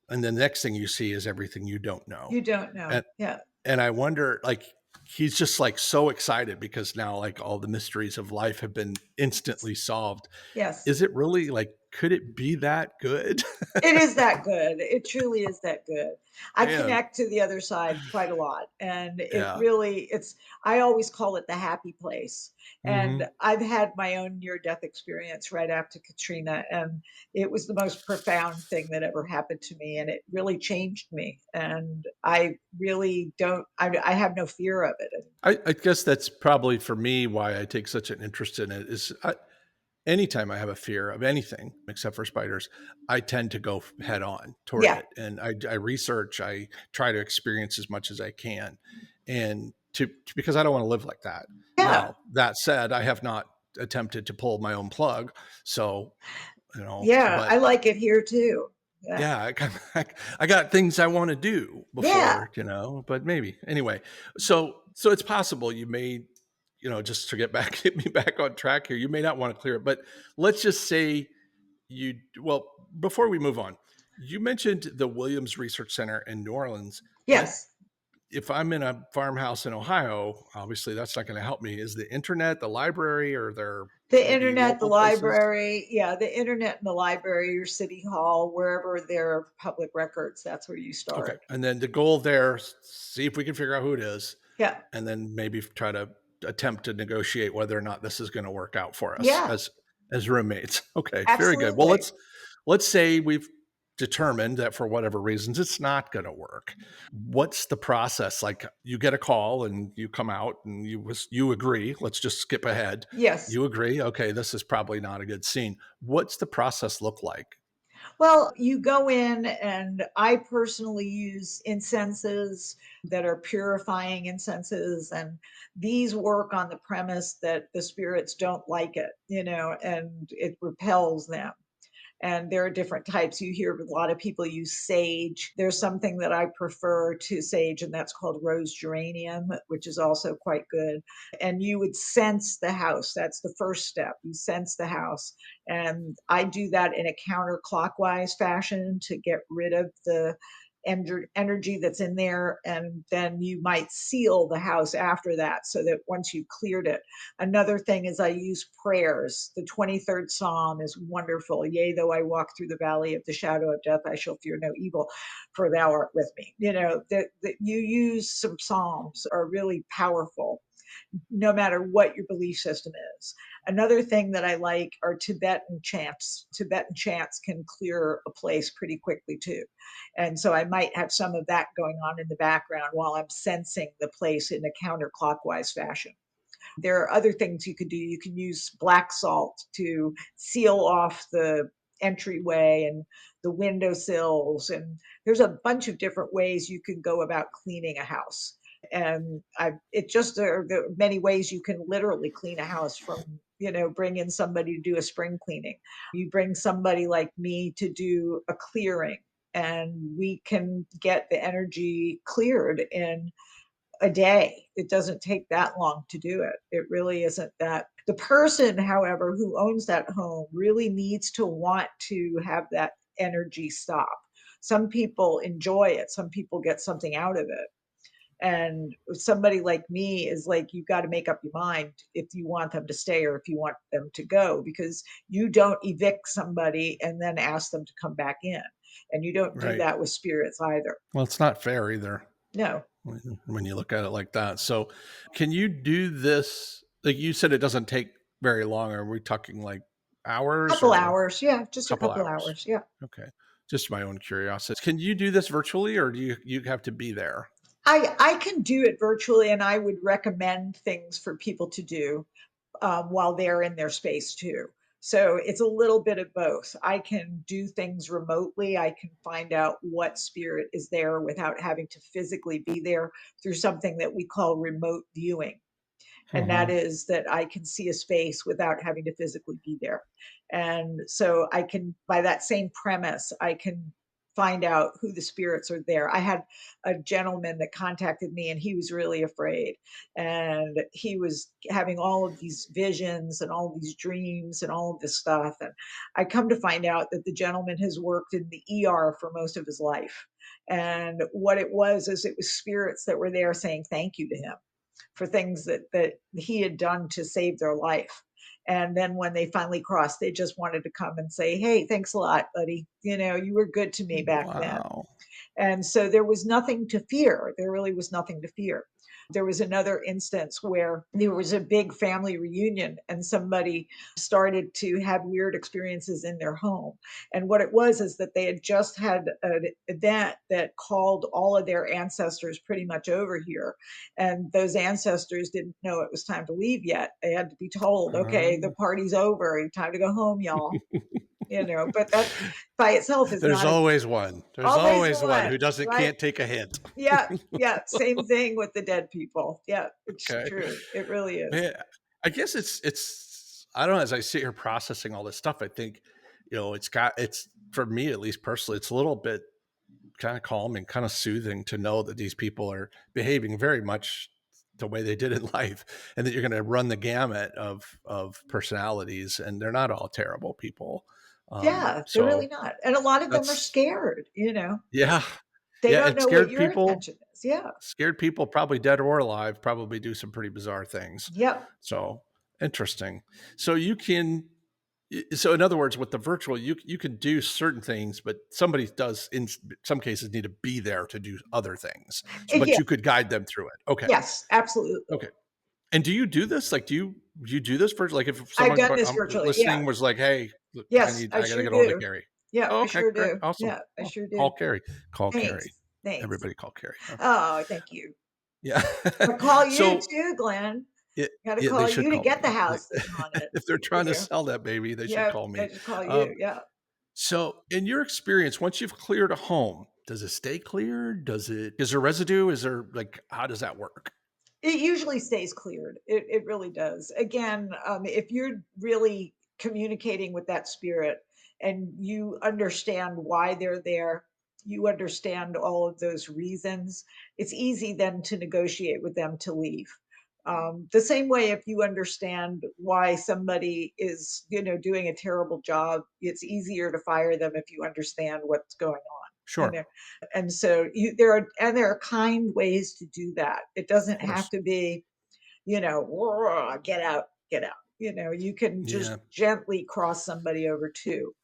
and the next thing you see is everything you don't know." You don't know. And Yeah. and I wonder, like, he's just like so excited because now like all the mysteries of life have been instantly solved. Yes. Is it really like, could it be that good? It is that good. It truly is that good. I Man, connect to the other side quite a lot, and yeah. it's I always call it the happy place, and Hmm. I've had my own near-death experience right after Katrina, and it was the most profound thing that ever happened to me, and it really changed me, and I really don't I have no fear of it. I guess that's probably for me why I take such an interest in it is anytime I have a fear of anything except for spiders, I tend to go head on toward Yeah. it. And I research, I try to experience as much as I can. And because I don't want to live like that. Yeah. Now, that said, I have not attempted to pull my own plug. So, Yeah, but I like it here too. Yeah. yeah, I got things I want to do Yeah. before, but maybe anyway. So it's possible you may, just to get me back on track here, you may not want to clear it, but let's just say well, before we move on, you mentioned the Williams Research Center in New Orleans, but Yes. if I'm in a farmhouse in Ohio, obviously that's not going to help me. Is the internet, the library, or there The maybe internet, the local places? library, yeah, the internet and the library, your city hall, wherever there are public records, that's where you Okay. start. And then the goal there, see if we can figure out who it is, Yeah. and then maybe try to attempt to negotiate whether or not this is going to work out for us Yeah, as roommates. Okay, very good. Well, absolutely. let's say we've determined that for whatever reasons it's not going to work. What's the process? Like, you get a call and you come out and you agree. Let's just skip ahead. Yes. You agree. Okay, this is probably not a good scene. What's the process look like? Well, you go in, and I personally use incenses that are purifying incenses, and these work on the premise that the spirits don't like it, and it repels them. And there are different types. You hear a lot of people use sage. There's something that I prefer to sage, and that's called rose geranium, which is also quite good. And you would sense the house. That's the first step. You sense the house. And I do that in a counterclockwise fashion to get rid of the energy that's in there. And then you might seal the house after that so that once you've cleared it. Another thing is I use prayers. The 23rd Psalm is wonderful. Yea, though I walk through the valley of the shadow of death, I shall fear no evil, for thou art with me. That you use some Psalms are really powerful, no matter what your belief system is. Another thing that I like are Tibetan chants. Tibetan chants can clear a place pretty quickly too. And so I might have some of that going on in the background while I'm sensing the place in a counterclockwise fashion. There are other things you could do. You can use black salt to seal off the entryway and the windowsills. And there's a bunch of different ways you can go about cleaning a house. And there are many ways you can literally clean a house from, bring in somebody to do a spring cleaning. You bring somebody like me to do a clearing, and we can get the energy cleared in a day. It doesn't take that long to do it. It really isn't that. The person, however, who owns that home really needs to want to have that energy stop. Some people enjoy it, some people get something out of it. And somebody like me is like, you've got to make up your mind if you want them to stay or if you want them to go, because you don't evict somebody and then ask them to come back in. And you don't do Right. that with spirits either. Well, it's not fair either No, when you look at it like that. So, can you do this? Like you said, it doesn't take very long. Are we talking like hours couple or hours. Yeah, just a a couple couple hours? hours. Yeah. Okay. Just my own curiosity. Can you do this virtually or do you have to be there? I can do it virtually, and I would recommend things for people to do while they're in their space too. So it's a little bit of both. I can do things remotely. I can find out what spirit is there without having to physically be there through something that we call remote viewing. And that Mhm. is that I can see a space without having to physically be there. And so I can, by that same premise, I can find out who the spirits are there. I had a gentleman that contacted me and he was really afraid. And he was having all of these visions and all of these dreams and all of this stuff. And I come to find out that the gentleman has worked in the ER for most of his life. And what it was is it was spirits that were there saying thank you to him for things that he had done to save their life. And then when they finally crossed, they just wanted to come and say, "Hey, thanks a lot, buddy. You were good to me back then." Wow. And so there was nothing to fear. There really was nothing to fear. There was another instance where there was a big family reunion and somebody started to have weird experiences in their home. And what it was is that they had just had an event that called all of their ancestors pretty much over here. And those ancestors didn't know it was time to leave yet. They had to be told, okay, the Oh. party's over. Time to go home, y'all. But that by itself is There's not a always one. There's always always one one, who doesn't right? can't take a hint. Yeah, yeah, same thing with the dead people. Yeah, it's Okay. true. It really is. Man, I guess it's I don't know, as I sit here processing all this stuff, I think, it's for me, at least personally, it's a little bit kind of calming, kind of soothing to know that these people are behaving very much the way they did in life, and that you're going to run the gamut of personalities, and they're not all terrible people. Yeah, they're really So not, and a lot of them are that's scared. yeah, They yeah, don't and know what your intention is. Yeah. scared people, probably dead or alive, probably do some pretty bizarre things. Yep. So interesting. So you can so in other words, with the virtual, you can do certain things, but somebody does in some cases need to be there to do other things. So, but Yeah. you could guide them through it. Okay, Yes, absolutely. okay. And do you do this? Like, do you do this for like if I've someone done this virtually. Yeah. listening was like, "Hey, look, Yes, I I got to sure get a hold of do. Carrie." Yeah, Oh, I okay, sure great, do. awesome. Yeah, I Oh, sure do. call Carrie. Call Carrie. Thanks. Thanks. Everybody call Carrie. Okay. Oh, thank you. Yeah. I call you So too, Glenn. it, Gotta yeah, they call should you to call get the me. house that's haunted. If they're You trying to know? sell that baby, they should Yeah, call I me. just call you. Um, Yeah. So, in your experience, once you've cleared a home, does it stay cleared? Is there residue? Is there like, how does that work? It usually stays cleared. It really does. Again, if you're really communicating with that spirit and you understand why they're there, you understand all of those reasons, it's easy then to negotiate with them to leave. The same way, if you understand why somebody is doing a terrible job, it's easier to fire them if you understand what's going on. You Sure, know, and so there are kind ways to do that. It of doesn't have course. to be "Roar, get out, get out." You can just Yeah. gently cross somebody over too.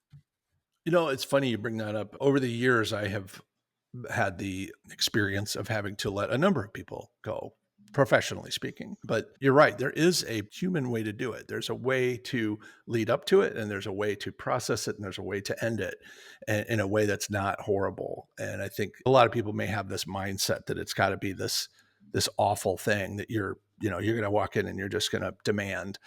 It's funny you bring that up. Over the years, I have had the experience of having to let a number of people go, professionally speaking. But you're right, there is a human way to do it. There's a way to lead up to it, and there's a way to process it, and there's a way to end it in a way that's not horrible. And I think a lot of people may have this mindset that it's got to be this awful thing that you're going to walk in and you're just going to demand.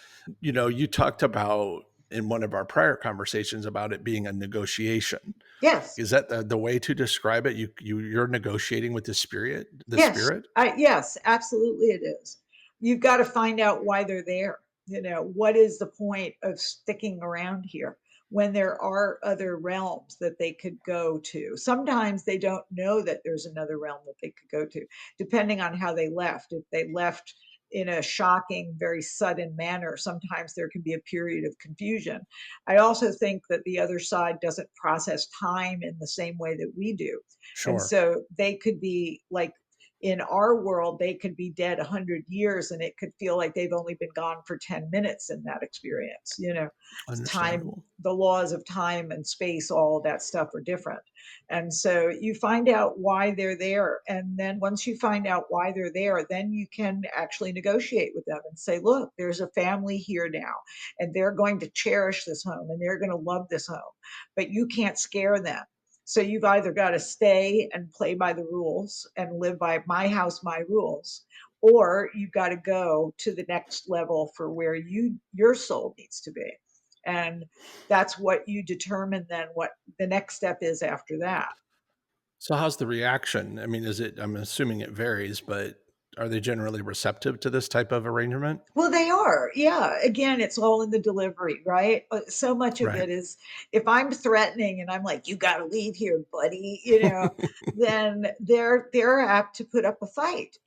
You talked about in one of our prior conversations about it being a negotiation. Yes. Is that the way to describe it? You're negotiating with the spirit, the Yes, spirit? yes, absolutely it is. You've got to find out why they're there. What is the point of sticking around here when there are other realms that they could go to? Sometimes they don't know that there's another realm that they could go to, depending on how they left. If they left in a shocking, very sudden manner, sometimes there can be a period of confusion. I also think that the other side doesn't process time in the same way that we do. And Sure. so they could be like, in our world, they could be dead 100 years and it could feel like they've only been gone for 10 minutes in that experience. Time, Understandable. the laws of time and space, all of that stuff are different. And so you find out why they're there. And then once you find out why they're there, then you can actually negotiate with them and say, look, there's a family here now, and they're going to cherish this home and they're going to love this home, but you can't scare them. So you've either got to stay and play by the rules and live by my house, my rules, or you've got to go to the next level for where your soul needs to be. And that's what you determine then what the next step is after that. So how's the reaction? I mean, I'm assuming it varies, but are they generally receptive to this type of arrangement? Well, they are. Yeah. Again, it's all in the delivery, right? So much of Right. it is if I'm threatening and I'm like, you got to leave here, buddy, then they're apt to put up a fight.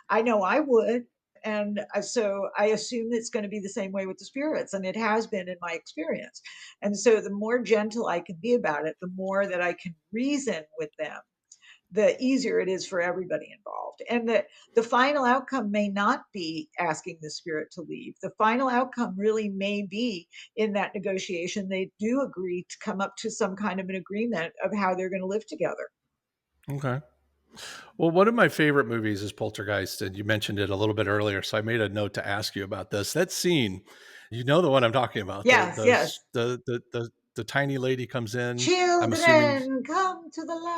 I know I would. And so I assume it's going to be the same way with the spirits. And it has been in my experience. And so the more gentle I can be about it, the more that I can reason with them, the easier it is for everybody involved. And the final outcome may not be asking the spirit to leave. The final outcome really may be in that negotiation, they do agree to come up to some kind of an agreement of how they're going to live together. Okay. Well, one of my favorite movies is Poltergeist, and you mentioned it a little bit earlier, so I made a note to ask you about this. That scene, you know the one I'm talking about. Yes, yes. The tiny lady comes in. I'm assuming, Children, come to the yeah, light.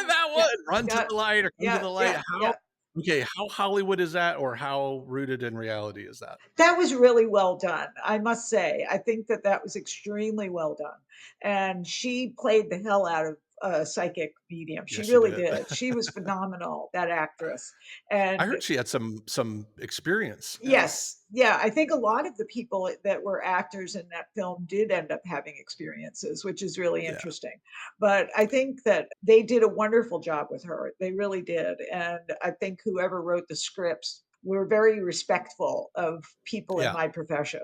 that Yeah, one. Run to yeah, the light or come to yeah, the light. yeah, yeah. How Hollywood is that, or how rooted in reality is that? That was really well done, I must say. I think that that was extremely well done, and she played the hell out of a psychic medium. She Yes, she really did. did. She was phenomenal, that actress, I and heard she had some experience. Yeah. yes, yeah, I think a lot of the people that were actors in that film did end up having experiences, which is really Yeah. interesting. But I think that they did a wonderful job with her. They really did. And I think whoever wrote the scripts were very respectful of people in Yeah. my profession.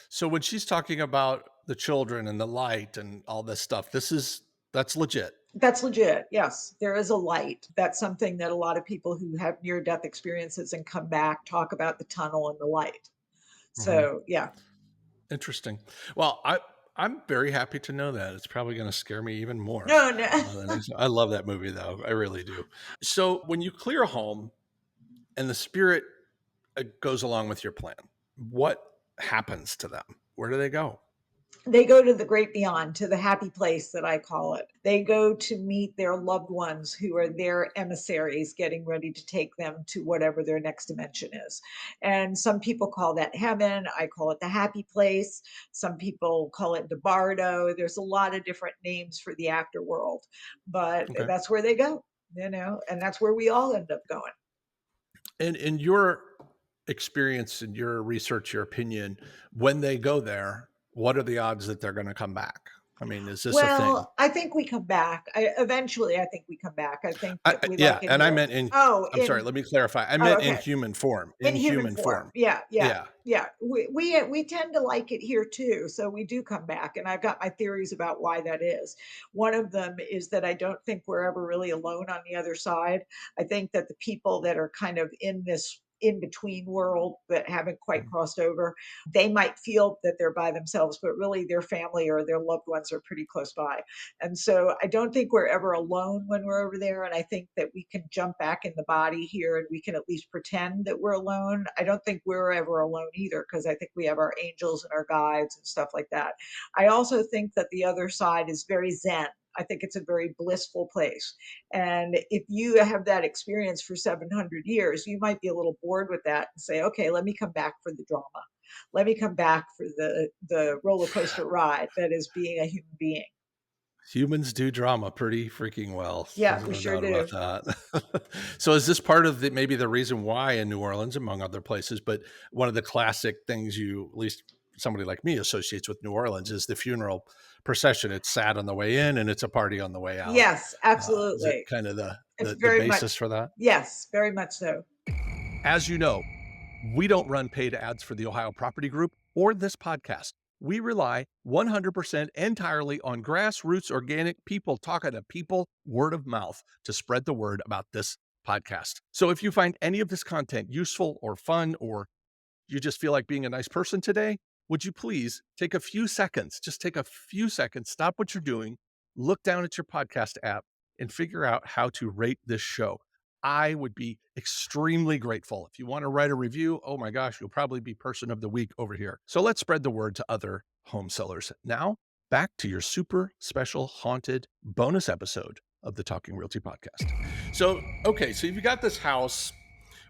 So when she's talking about the children and the light and all this stuff, that's legit. That's legit. Yes, there is a light. That's something that a lot of people who have near death experiences and come back talk about the tunnel and the light. Mhm. So, yeah. Interesting. Well, I'm very happy to know that. It's probably gonna scare me even more. No, no. I love that movie, though. I really do. So, when you clear a home and the spirit, goes along with your plan, what happens to them? Where do they go? They go to the great beyond, to the happy place that I call it. They go to meet their loved ones who are their emissaries, getting ready to take them to whatever their next dimension is. And some people call that heaven. I call it the happy place. Some people call it the bardo. There's a lot of different names for the afterworld, but Okay. that's where they go, and that's where we all end up going. And in your experience and your research, your opinion, when they go there, what are the odds that they're gonna come back? I mean, is this a thing? Well, I think we come back. Eventually, I think we come back. I think that we Yeah, like it and I here. meant in Oh, I'm sorry, let me clarify. I meant in okay. human form, In in human human form. form. Yeah, yeah, Yeah. yeah. We tend to like it here too, so we do come back, and I've got my theories about why that is. One of them is that I don't think we're ever really alone on the other side. I think that the people that are kind of in this in between world that haven't quite Mhm. crossed over, they might feel that they're by themselves, but really their family or their loved ones are pretty close by. And so I don't think we're ever alone when we're over there. And I think that we can jump back in the body here and we can at least pretend that we're alone. I don't think we're ever alone either, because I think we have our angels and our guides and stuff like that. I also think that the other side is very zen. I think it's a very blissful place. And if you have that experience for 700 years, you might be a little bored with that and say, okay, let me come back for the drama. Let me come back for the roller coaster ride that is being a human being. Humans do drama pretty freaking well. Yeah, There's we no sure doubt about do. that. So is this part of maybe the reason why in New Orleans, among other places, but one of the classic things you, at least somebody like me, associates with New Orleans is the funeral procession. It's sad on the way in and it's a party on the way out. Yes, Is it absolutely. kind of It's the very basis much, for that? yes, very much so. As you know, we don't run paid ads for the Ohio Property Group or this podcast. We rely 100% entirely on grassroots organic people talking to people, word of mouth, to spread the word about this podcast. So if you find any of this content useful or fun, or you just feel like being a nice person today, would you please take a few seconds, just take a few seconds, stop what you're doing, look down at your podcast app, and figure out how to rate this show. I would be extremely grateful. If you want to write a review, oh my gosh, you'll probably be person of the week over here. So let's spread the word to other home sellers. Now, back to your super special haunted bonus episode of the Talking Realty podcast. So, okay, so you've got this house,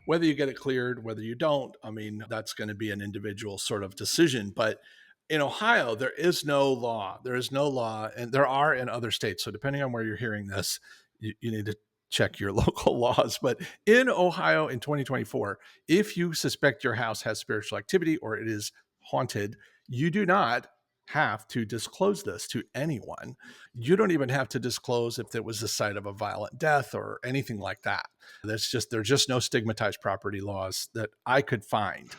whether you get it cleared, whether you don't, I mean, that's going to be an individual sort of decision. But In Ohio, there is no law. There is no law, and there are in other states. So depending on where you're hearing this, you need to check your local laws. But in Ohio in 2024, if you suspect your house has spiritual activity or it is haunted, you do not have to disclose this to anyone. You don't even have to disclose if it was the site of a violent death or anything like that. There's just no stigmatized property laws that I could find.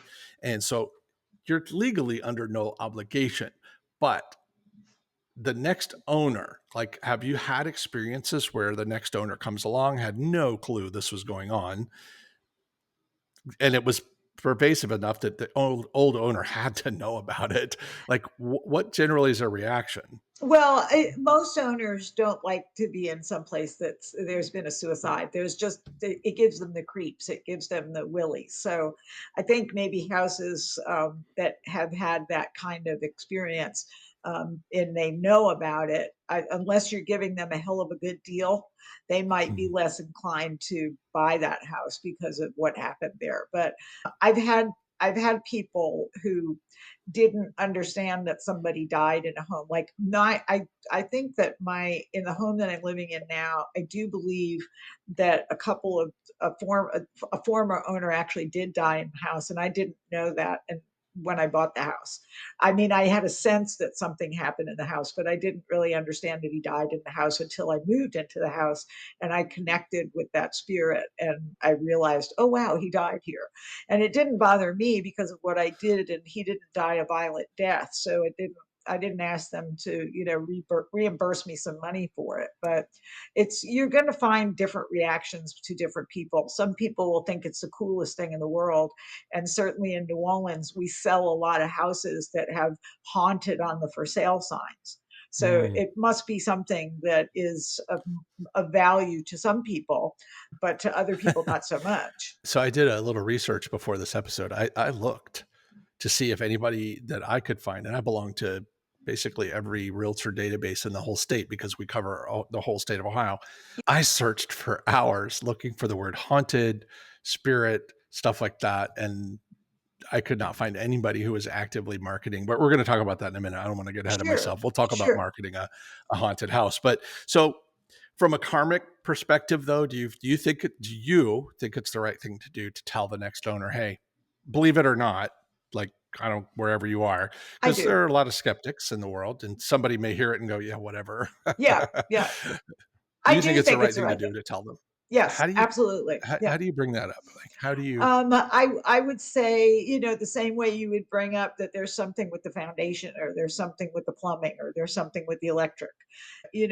And so you're legally under no obligation. But the next owner, like, have you had experiences where the next owner comes along, had no clue this was going on, and it was pervasive enough that the old owner had to know about it? Like, what generally is their reaction? Well, most owners don't like to be in some place that's there's been a suicide. There's just it gives them the creeps. It gives them the willies. So I think maybe houses that have had that kind of experience and they know about it, unless you're giving them a hell of a good deal, they might be Mhm. less inclined to buy that house because of what happened there. But I've had I've had people who didn't understand that somebody died in a home. Like, not, I think that my in the home that I'm living in now, I do believe that a couple of a former owner actually did die in the house, and I didn't know that. And when I bought the house, I mean, I had a sense that something happened in the house, but I didn't really understand that he died in the house until I moved into the house and I connected with that spirit and I realized, oh wow, he died here. And it didn't bother me because of what I did, and he didn't die a violent death, so I didn't ask them to, reimburse me some money for it. But it's you're going to find different reactions to different people. Some people will think it's the coolest thing in the world, and certainly in New Orleans we sell a lot of houses that have haunted on the for sale signs. So Mm. it must be something that is of value to some people, but to other people not so much. So I did a little research before this episode. I looked to see if anybody that I could find, and I belong to basically every realtor database in the whole state because we cover the whole state of Ohio. I searched for hours looking for the word haunted, spirit, stuff like that. And I could not find anybody who was actively marketing, but we're going to talk about that in a minute. I don't want to get ahead of Sure, myself. We'll talk about sure. marketing a haunted house. But so from a karmic perspective though, do you think it's the right thing to do to tell the next owner, hey, believe it or not, like, I don't, wherever you are, I because do. there are a lot of skeptics in the world and somebody may hear it and go, yeah, whatever. Yeah, yeah. Do I you think do it's the think right it's the thing to right do thing. to tell them? Yes, How do you, absolutely. Yeah. how do you bring that up? Like, how do you, I would say, the same way you would bring up that there's something with the foundation or there's something with the plumbing or there's something with the electric. You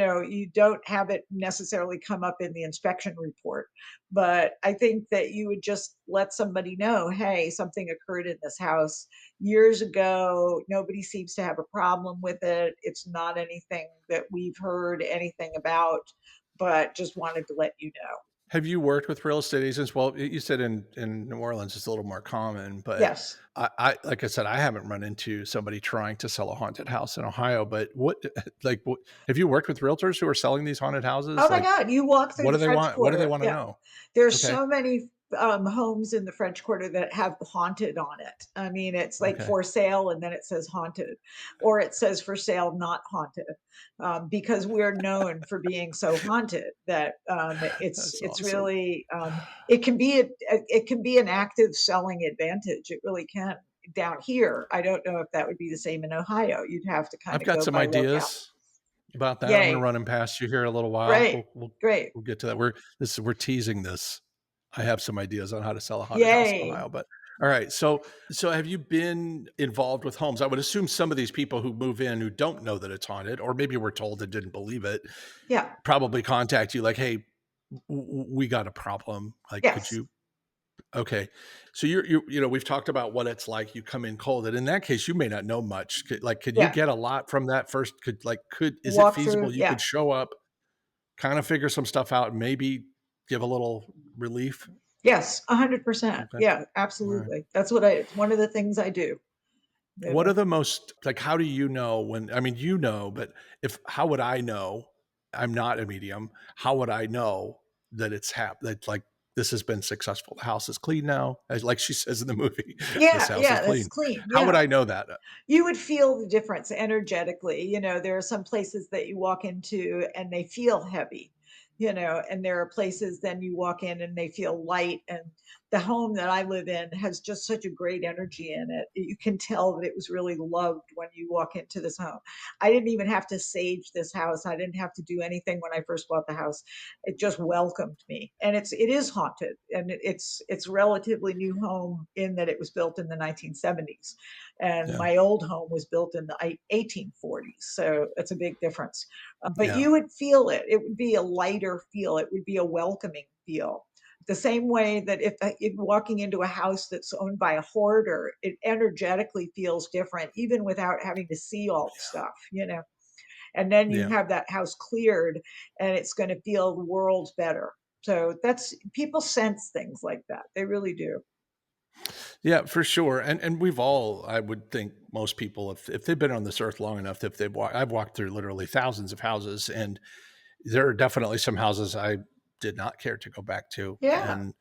don't have it necessarily come up in the inspection report, but I think that you would just let somebody know, hey, something occurred in this house years ago. Nobody seems to have a problem with it. It's not anything that we've heard anything about, but just wanted to let you know. have you worked with real estate agents? Well, you said in New Orleans it's a little more common, but Yes. I like I said, I haven't run into somebody trying to sell a haunted house in Ohio. But like, what, have you worked with realtors who are selling these haunted houses? Oh my Like, God, you walk through what the do they French want? What do they Quarter. want to Yeah. know? There's Okay, so many homes in the French Quarter that have haunted on it. I mean, it's like okay, for sale and then it says haunted, or it says for sale, not haunted, because we're known for being so haunted that that's it's awesome. really it can be an active selling advantage. It really can. Down here, I don't know if that would be the same in Ohio. You'd have to kind I've of got go some by locale. ideas about that. I'm going to Yay. run them past you here in a little while. Great. Great. We'll get to that. We're teasing this. I have some ideas on how to sell a haunted house in Yay. Ohio, but all right. So have you been involved with homes? I would assume some of these people who move in who don't know that it's haunted, or maybe were told and didn't believe it, Yeah. probably contact you like, "Hey, we got a problem. Like, could Yes. you?" Okay. So we've talked about what it's like. You come in cold, and in that case, you may not know much. Could you Yeah. get a lot from that first? Is it Walk feasible? through. You could Yeah. show up, kind of figure some stuff out, and maybe give a little relief. Yes. 100%. Okay. Yeah. All right. Absolutely. It's one of the things I do. You What know? are the most, like, how do you know when, I mean, but how would I know? I'm not a medium. How would I know that it's that, like, this has been successful. The house is clean now. As like she says in the movie, this Yeah, house is yeah, that's clean. clean. How would Yeah. I know that? You would feel the difference energetically. There are some places that you walk into and they feel heavy, and there are places then you walk in and they feel light. And the home that I live in has just such a great energy in it. You can tell that it was really loved when you walk into this home. I didn't even have to sage this house. I didn't have to do anything when I first bought the house. It just welcomed me. And it is haunted, and it's relatively new home in that it was built in the 1970s, and Yeah. my old home was built in the 1840s, so it's a big difference. But Yeah. you would feel it. It would be a lighter feel. It would be a welcoming feel. The same way that if walking into a house that's owned by a hoarder, it energetically feels different, even without having to see all the stuff. And then you Yeah. have that house cleared, and it's going to feel worlds better. So that's people sense things like that. They really do. Yeah, for sure. And we've all, I would think most people, if they've been on this earth long enough, if they've walked, I've walked through literally thousands of houses, and there are definitely some houses I did not care to go back to. Yeah. And,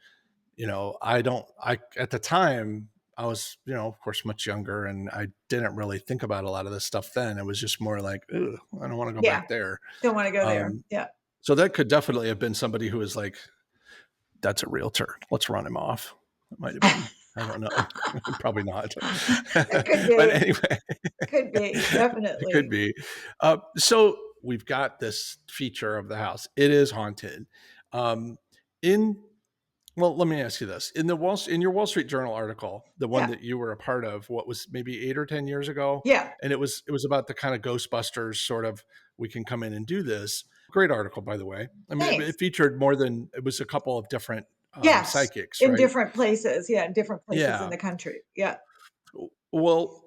I at the time I was, of course, much younger, and I didn't really think about a lot of this stuff then. It was just more like, ugh, I don't want to go Yeah. back there. Don't want to go there. Um, Yeah. so that could definitely have been somebody who was like, that's a realtor. Let's run him off. It might have been. I don't know. Probably not. It could But be. anyway, Could be. it could Definitely. be. So we've got this feature of the house. It is haunted. Um, in well, let me ask you this: in your Wall Street Journal article, the one Yeah. that you were a part of, what was maybe 8 or 10 years ago, Yeah. and it was about the kind of Ghostbusters sort of. We can come in and do this. Great article, by the way. I mean, Thanks. it featured more than it was a couple of different Yes. psychics, In right? different places. Yeah. In different places in Yeah. the country. Yeah. Well,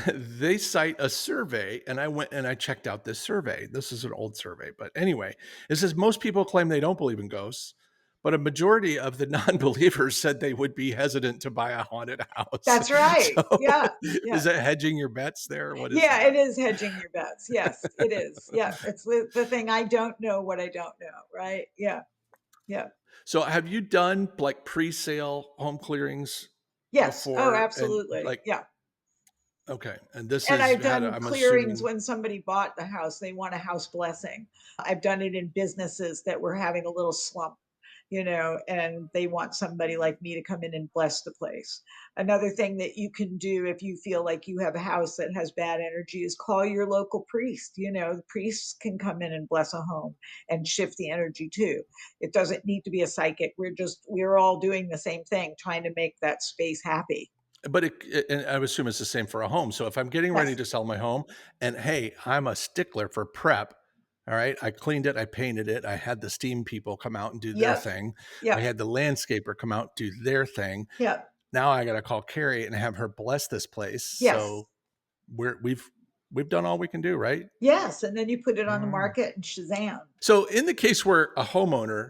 they cite a survey, and I went and I checked out this survey. This is an old survey, but anyway, it says most people claim they don't believe in ghosts, but a majority of the non-believers said they would be hesitant to buy a haunted house. That's right. So, Yeah. is Yeah. that hedging your bets there? What is Yeah. that? It is hedging your bets. Yes, it is. Yeah. It's the thing. I don't know what I don't know. Right. Yeah. Yeah. So, have you done like pre-sale home clearings Yes. Oh, before? And absolutely. like, Yeah. okay, and this And is I've had, done I'm clearings assuming, when somebody bought the house, they want a house blessing. I've done it in businesses that were having a little slump, and they want somebody like me to come in and bless the place. Another thing that you can do if you feel like you have a house that has bad energy is call your local priest. The priests can come in and bless a home and shift the energy too. It doesn't need to be a psychic. We're all doing the same thing, trying to make that space happy. but and I would assume it's the same for a home. So if I'm getting ready Yes. to sell my home, and hey, I'm a stickler for prep. All right, I cleaned it, I painted it, I had the steam people come out and do their Yep. thing. I Yep. had the landscaper come out do their thing. Yep. Now I got to call Carrie and have her bless this place. Yes. So we've done all we can do, right? Yes, and then you put it All on the right. market and Shazam. So in the case where a homeowner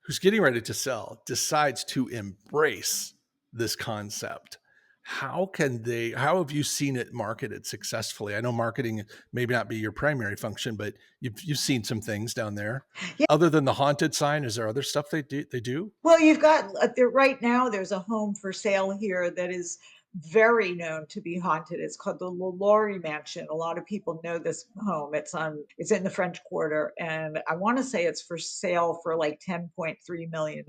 who's getting ready to sell decides to embrace this concept, how have you seen it marketed successfully? I know marketing maybe not be your primary function, but you've seen some things down there. Yeah, Other than the haunted sign, is there other stuff they do? well, you've got there right now. There's a home for sale here that is very known to be haunted. It's called the Lalaurie Mansion. A lot of people know this home. It's in the French Quarter, and I want to say it's for sale for like $10.3 million.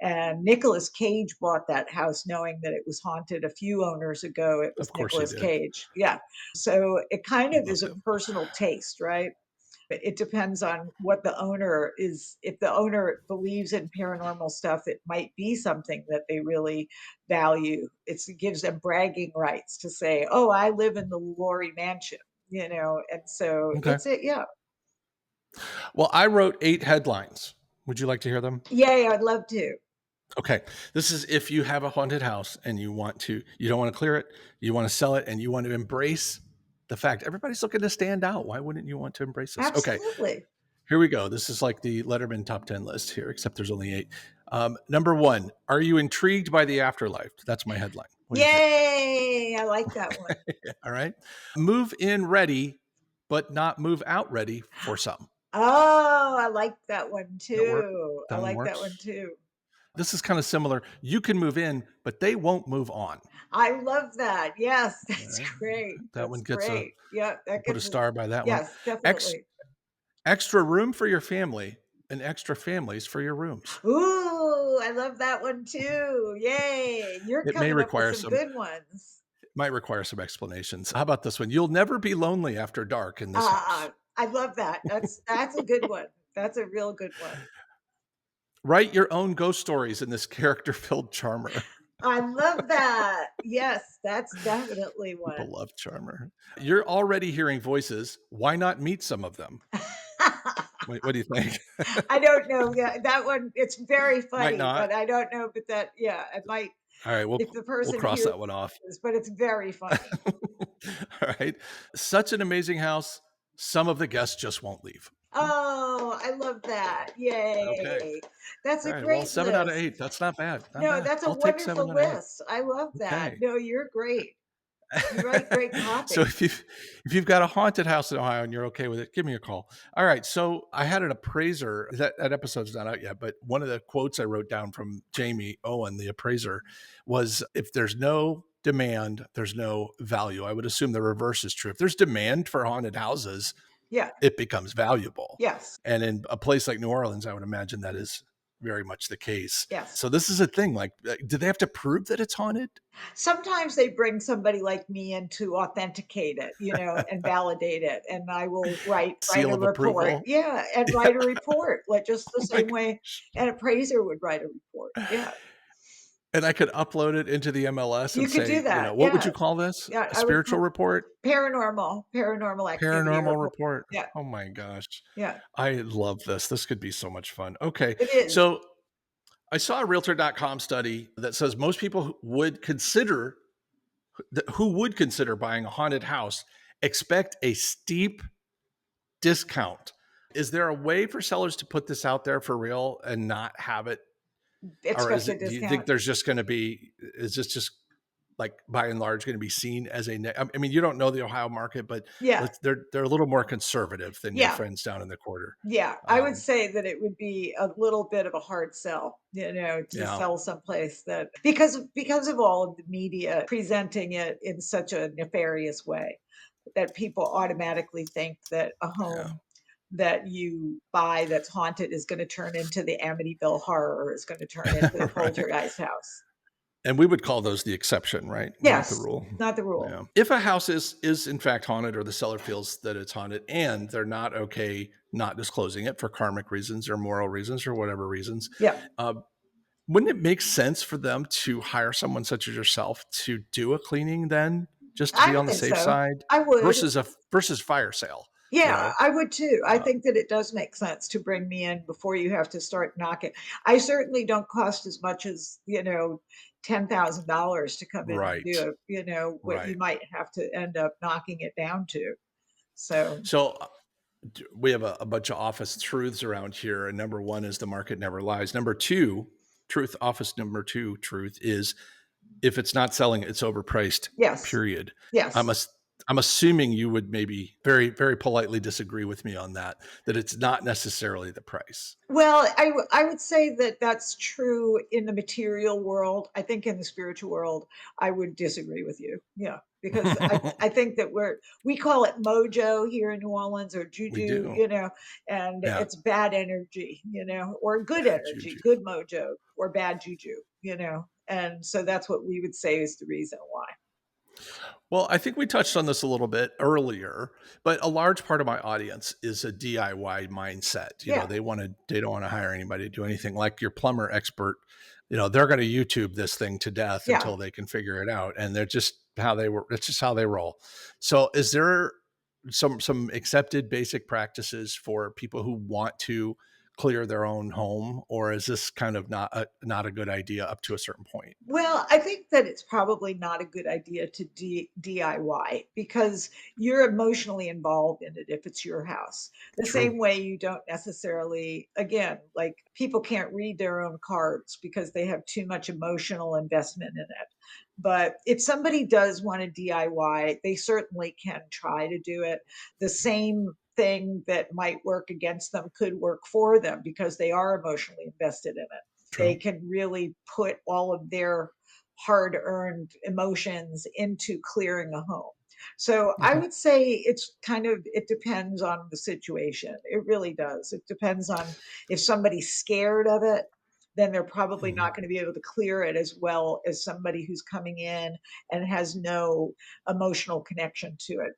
And Nicolas Cage bought that house knowing that it was haunted a few owners ago. It was Of course they Nicolas did. Cage. Yeah. So it kind He of is loved a it. personal taste, right? It depends on what the owner is. If the owner believes in paranormal stuff, it might be something that they really value. It gives them bragging rights to say, "Oh, I live in the Laurie Mansion," and so Okay. it's it. Yeah, Well, I wrote 8 headlines. Would you like to hear them? yay! I'd love to. Okay. This is if you have a haunted house and you don't want to clear it, you want to sell it, and you want to embrace the fact everybody's looking to stand out. Why wouldn't you want to embrace this? Okay. Absolutely. Here we go. This is like the Letterman top 10 list here, except there's only 8. Number 1, are you intrigued by the afterlife? That's my headline. What do you think? Yay! I like that one. All right. Move in ready, but not move out ready for some. Oh, I like that one That work? too. I That one like that one works? too. This is kinda similar. You can move in, but they won't move on. I love that. Yes, that's Alright. great. That one That's gets a great. Yeah, I'll that put a gives it. star by that one. Yes, Ex definitely. Extra room for your family and extra families for your rooms. Ooh, I love that one too. Yay. You're It may coming up with require some some good ones. Might require some explanations. How about this one? You'll never be lonely after dark in this house. I love that. That's a good one. That's a real good one. Write your own ghost stories in this character-filled charmer. I love that. Yes, that's definitely one. People love charmer. You're already hearing voices. Why not meet some of them? What do you think? I don't know. Yeah, that one, it's very Might funny, not. but I don't know. But that, yeah, it might All right, if the we'll person cross hears that one off. this, but it's very funny. All right. Such an amazing house. Some of the guests just won't leave. Oh, I love that. Okay. Yay. That's All a right. Well, great 7 out of list. 8. That's not bad. Not No, bad. that's a I'll take 7 wonderful out of 8. list. I love that. Okay. No, you're great. You write great So copy. if you've got a haunted house in Ohio and you're okay with it, give me a call. All right. So I had an appraiser. That episode's not out yet, but one of the quotes I wrote down from Jamie Owen, the appraiser, was if there's no demand, there's no value. I would assume the reverse is true. If there's demand for haunted houses, Yeah. it becomes valuable. Yes. And in a place like New Orleans, I would imagine that is very much the case. Yes. So this is a thing. Like, do they have to prove that it's haunted? Sometimes they bring somebody like me in to authenticate it, and validate it, and I will write Seal a of report. approval? Yeah, and Yeah. write a report, like, just the Oh my same way gosh. an appraiser would write a report. Yeah. And I could upload it into the MLS You and could do say, that, what would yeah. you call this? Yeah, A I would spiritual report? paranormal activity Paranormal report. report? Yeah, Oh my gosh. yeah, I love this. This could be so much fun. Okay. it is. So I saw a realtor.com study that says most people who would consider buying a haunted house expect a steep discount. Is there a way for sellers to put this out there for real and not have it? Or Expect a do you think discount. there's just going to be, is this just like by and large going to be seen as I mean, you don't know the Ohio market, but Yeah, they're a little more conservative than your yeah. friends down in the quarter. Yeah, I would Um, say that it would be a little bit of a hard sell, to yeah, sell someplace that because of all of the media presenting it in such a nefarious way that people automatically think that a yeah, home that you buy that's haunted is going to turn into the Amityville horror, is going to turn into the right. poltergeist house. And we would call those the exception, right? Not the Yes, rule. not the rule. Yeah. If a house is in fact haunted or the seller feels that it's haunted and they're not okay not disclosing it for karmic reasons or moral reasons or whatever reasons, Yeah, uh, wouldn't it make sense for them to hire someone such as yourself to do a cleaning then, just to I be on the think safe so. side I would. versus fire sale, you Yeah, know? I would too. I Uh, think that it does make sense to bring me in before you have to start knocking. I certainly don't cost as much as, $10,000 to come in and right, do what you right. might have to end up knocking it down to. So, So we have a bunch of office truths around here. And number one is the market never lies. Number two, office number two truth is if it's not selling, it's overpriced, yes. period. I'm, Yes. ass- I'm assuming you would maybe very, very politely disagree with me on that it's not necessarily the price. Well, I would say that that's true in the material world. I think in the spiritual world, I would disagree with you. Yeah, because I think that we call it mojo here in New Orleans, or We juju, do. and Yeah. it's bad energy, or good Bad energy, juju. good mojo, or bad juju. And so that's what we would say is the reason why. Well, I think we touched on this a little bit earlier, but a large part of my audience is a DIY mindset. Yeah, They don't want to hire anybody to do anything like your plumber expert. They're going to YouTube this thing to death yeah. until they can figure it out. And they're just how they were. It's just how they roll. So is there some accepted basic practices for people who want to clear their own home, or is this kind of not a good idea up to a certain point? Well, I think that it's probably not a good idea to DIY because you're emotionally involved in it if it's your house. The True. same way you don't necessarily, again, like people can't read their own cards because they have too much emotional investment in it. But if somebody does want to DIY, they certainly can try to do it. The same thing that might work against them could work for them because they are emotionally invested in it. They True. can really put all of their hard earned emotions into clearing a home. So I Okay. would say it depends on the situation. It really does. It depends on if somebody's scared of it, then they're probably Mhm. not going to be able to clear it as well as somebody who's coming in and has no emotional connection to it.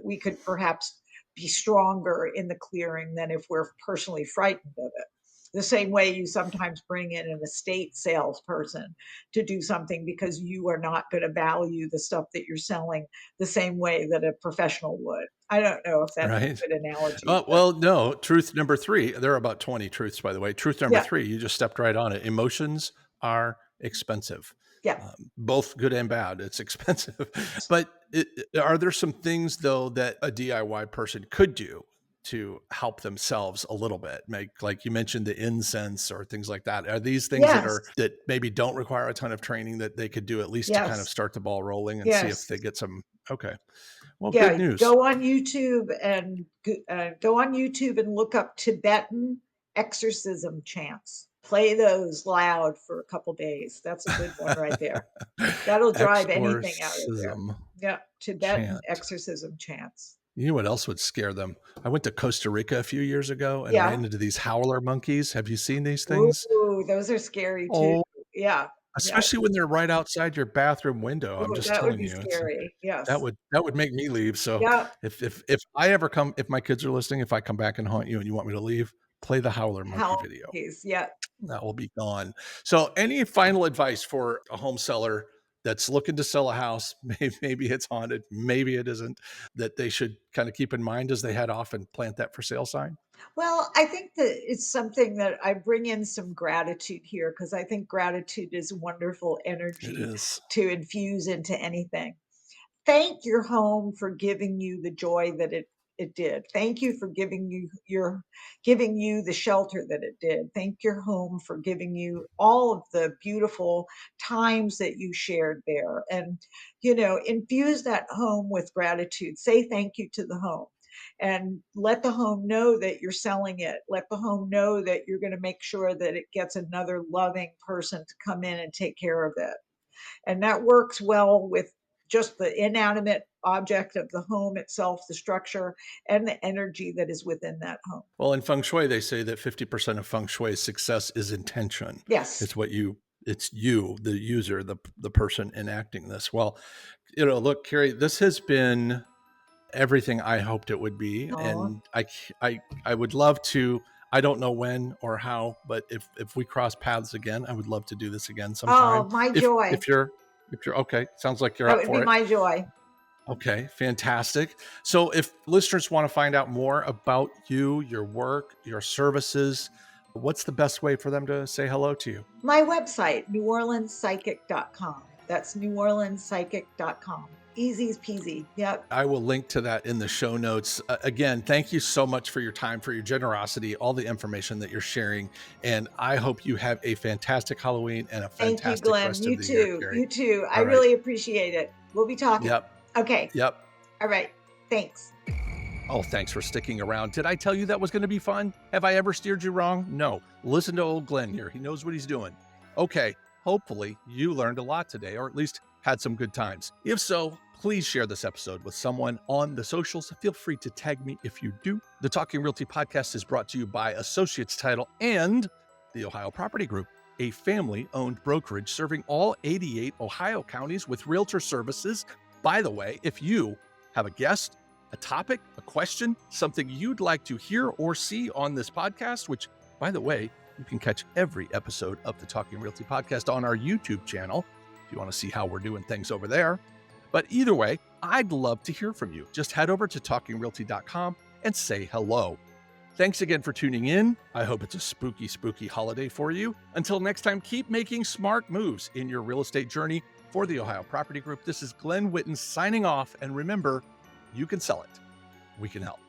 We could perhaps be stronger in the clearing than if we're personally frightened of it. The same way you sometimes bring in an estate salesperson to do something because you are not going to value the stuff that you're selling the same way that a professional would. I don't know if that's Right. a good analogy, but Well, no, truth number 3, there are about 20 truths, by the way. Truth number yeah, 3, you just stepped right on it. Emotions are expensive, yeah, both good and bad. It's expensive. But are there some things, though, that a DIY person could do to help themselves a little bit? Like you mentioned, the incense or things like that. Are these things that yes, are that maybe don't require a ton of training that they could do at least to kind of yes, start the ball rolling and see if yes. they get some? Okay. Well, good Yeah, news. go on YouTube and look up Tibetan exorcism chants. Play those loud for a couple days. That's a good one right there. That'll drive anything out of there. Exorcism Yeah, Tibetan chant. exorcism chants. You know what else would scare them? I went to Costa Rica a few years ago and Yeah. ran into these howler monkeys. Have you seen these things? Ooh, those are scary too. Oh, Yeah, yeah. especially when they're right outside your bathroom window. I'm Ooh, just that would telling be you, scary. that Yes. would make me leave. So Yeah. if my kids are listening, if I come back and haunt you and you want me to leave, play the howler monkey How video. monkeys. Yeah. That will be gone. So, any final advice for a home seller that's looking to sell a house? Maybe it's haunted, maybe it isn't, that they should kind of keep in mind as they head off and plant that for sale sign? Well, I think that it's something that I bring in some gratitude here because I think gratitude is wonderful It energy is. to infuse into anything. Thank your home for giving you the joy that it did. Thank you for giving you the shelter that it did. Thank your home for giving you all of the beautiful times that you shared there. And infuse that home with gratitude. Say thank you to the home. And let the home know that you're selling it. Let the home know that you're going to make sure that it gets another loving person to come in and take care of it. And that works well with just the inanimate object of the home itself, the structure, and the energy that is within that home. Well, in feng shui, they say that 50% of feng shui success is intention. Yes. It's it's you, the user, the person enacting this. Well, look, Carrie, this has been everything I hoped it would be, Oh, and I would love to. I don't know when or how, but if we cross paths again, I would love to do this again sometime. oh, my If joy. if you're if you're okay, sounds like you're That up would be for it. my joy. Okay, fantastic. So if listeners want to find out more about you, your work, your services, what's the best way for them to say hello to you? My website, neworleanspsychic.com. That's neworleanspsychic.com. Easy as peasy. Yep. I will link to that in the show notes. Again, thank you so much for your time, for your generosity, all the information that you're sharing. And I hope you have a fantastic Halloween and a Thank you, fantastic Glenn. rest You of the year, too. Carrie. You too. I All right. really appreciate it. We'll be talking. Yep. Okay. Yep. All right. Thanks. Oh, thanks for sticking around. Did I tell you that was going to be fun? Have I ever steered you wrong? No. Listen to old Glenn here. He knows what he's doing. Okay. Hopefully you learned a lot today, or at least had some good times. If so, please share this episode with someone on the socials. Feel free to tag me if you do. The Talking Realty Podcast is brought to you by Associates Title and the Ohio Property Group, a family-owned brokerage serving all 88 Ohio counties with realtor services. By the way, if you have a guest, a topic, a question, something you'd like to hear or see on this podcast, which, by the way, you can catch every episode of the Talking Realty Podcast on our YouTube channel if you want to see how we're doing things over there. But either way, I'd love to hear from you. Just head over to talkingrealty.com and say hello. Thanks again for tuning in. I hope it's a spooky, spooky holiday for you. Until next time, keep making smart moves in your real estate journey. For the Ohio Property Group, this is Glen Whitten signing off. And remember, you can sell it. We can help.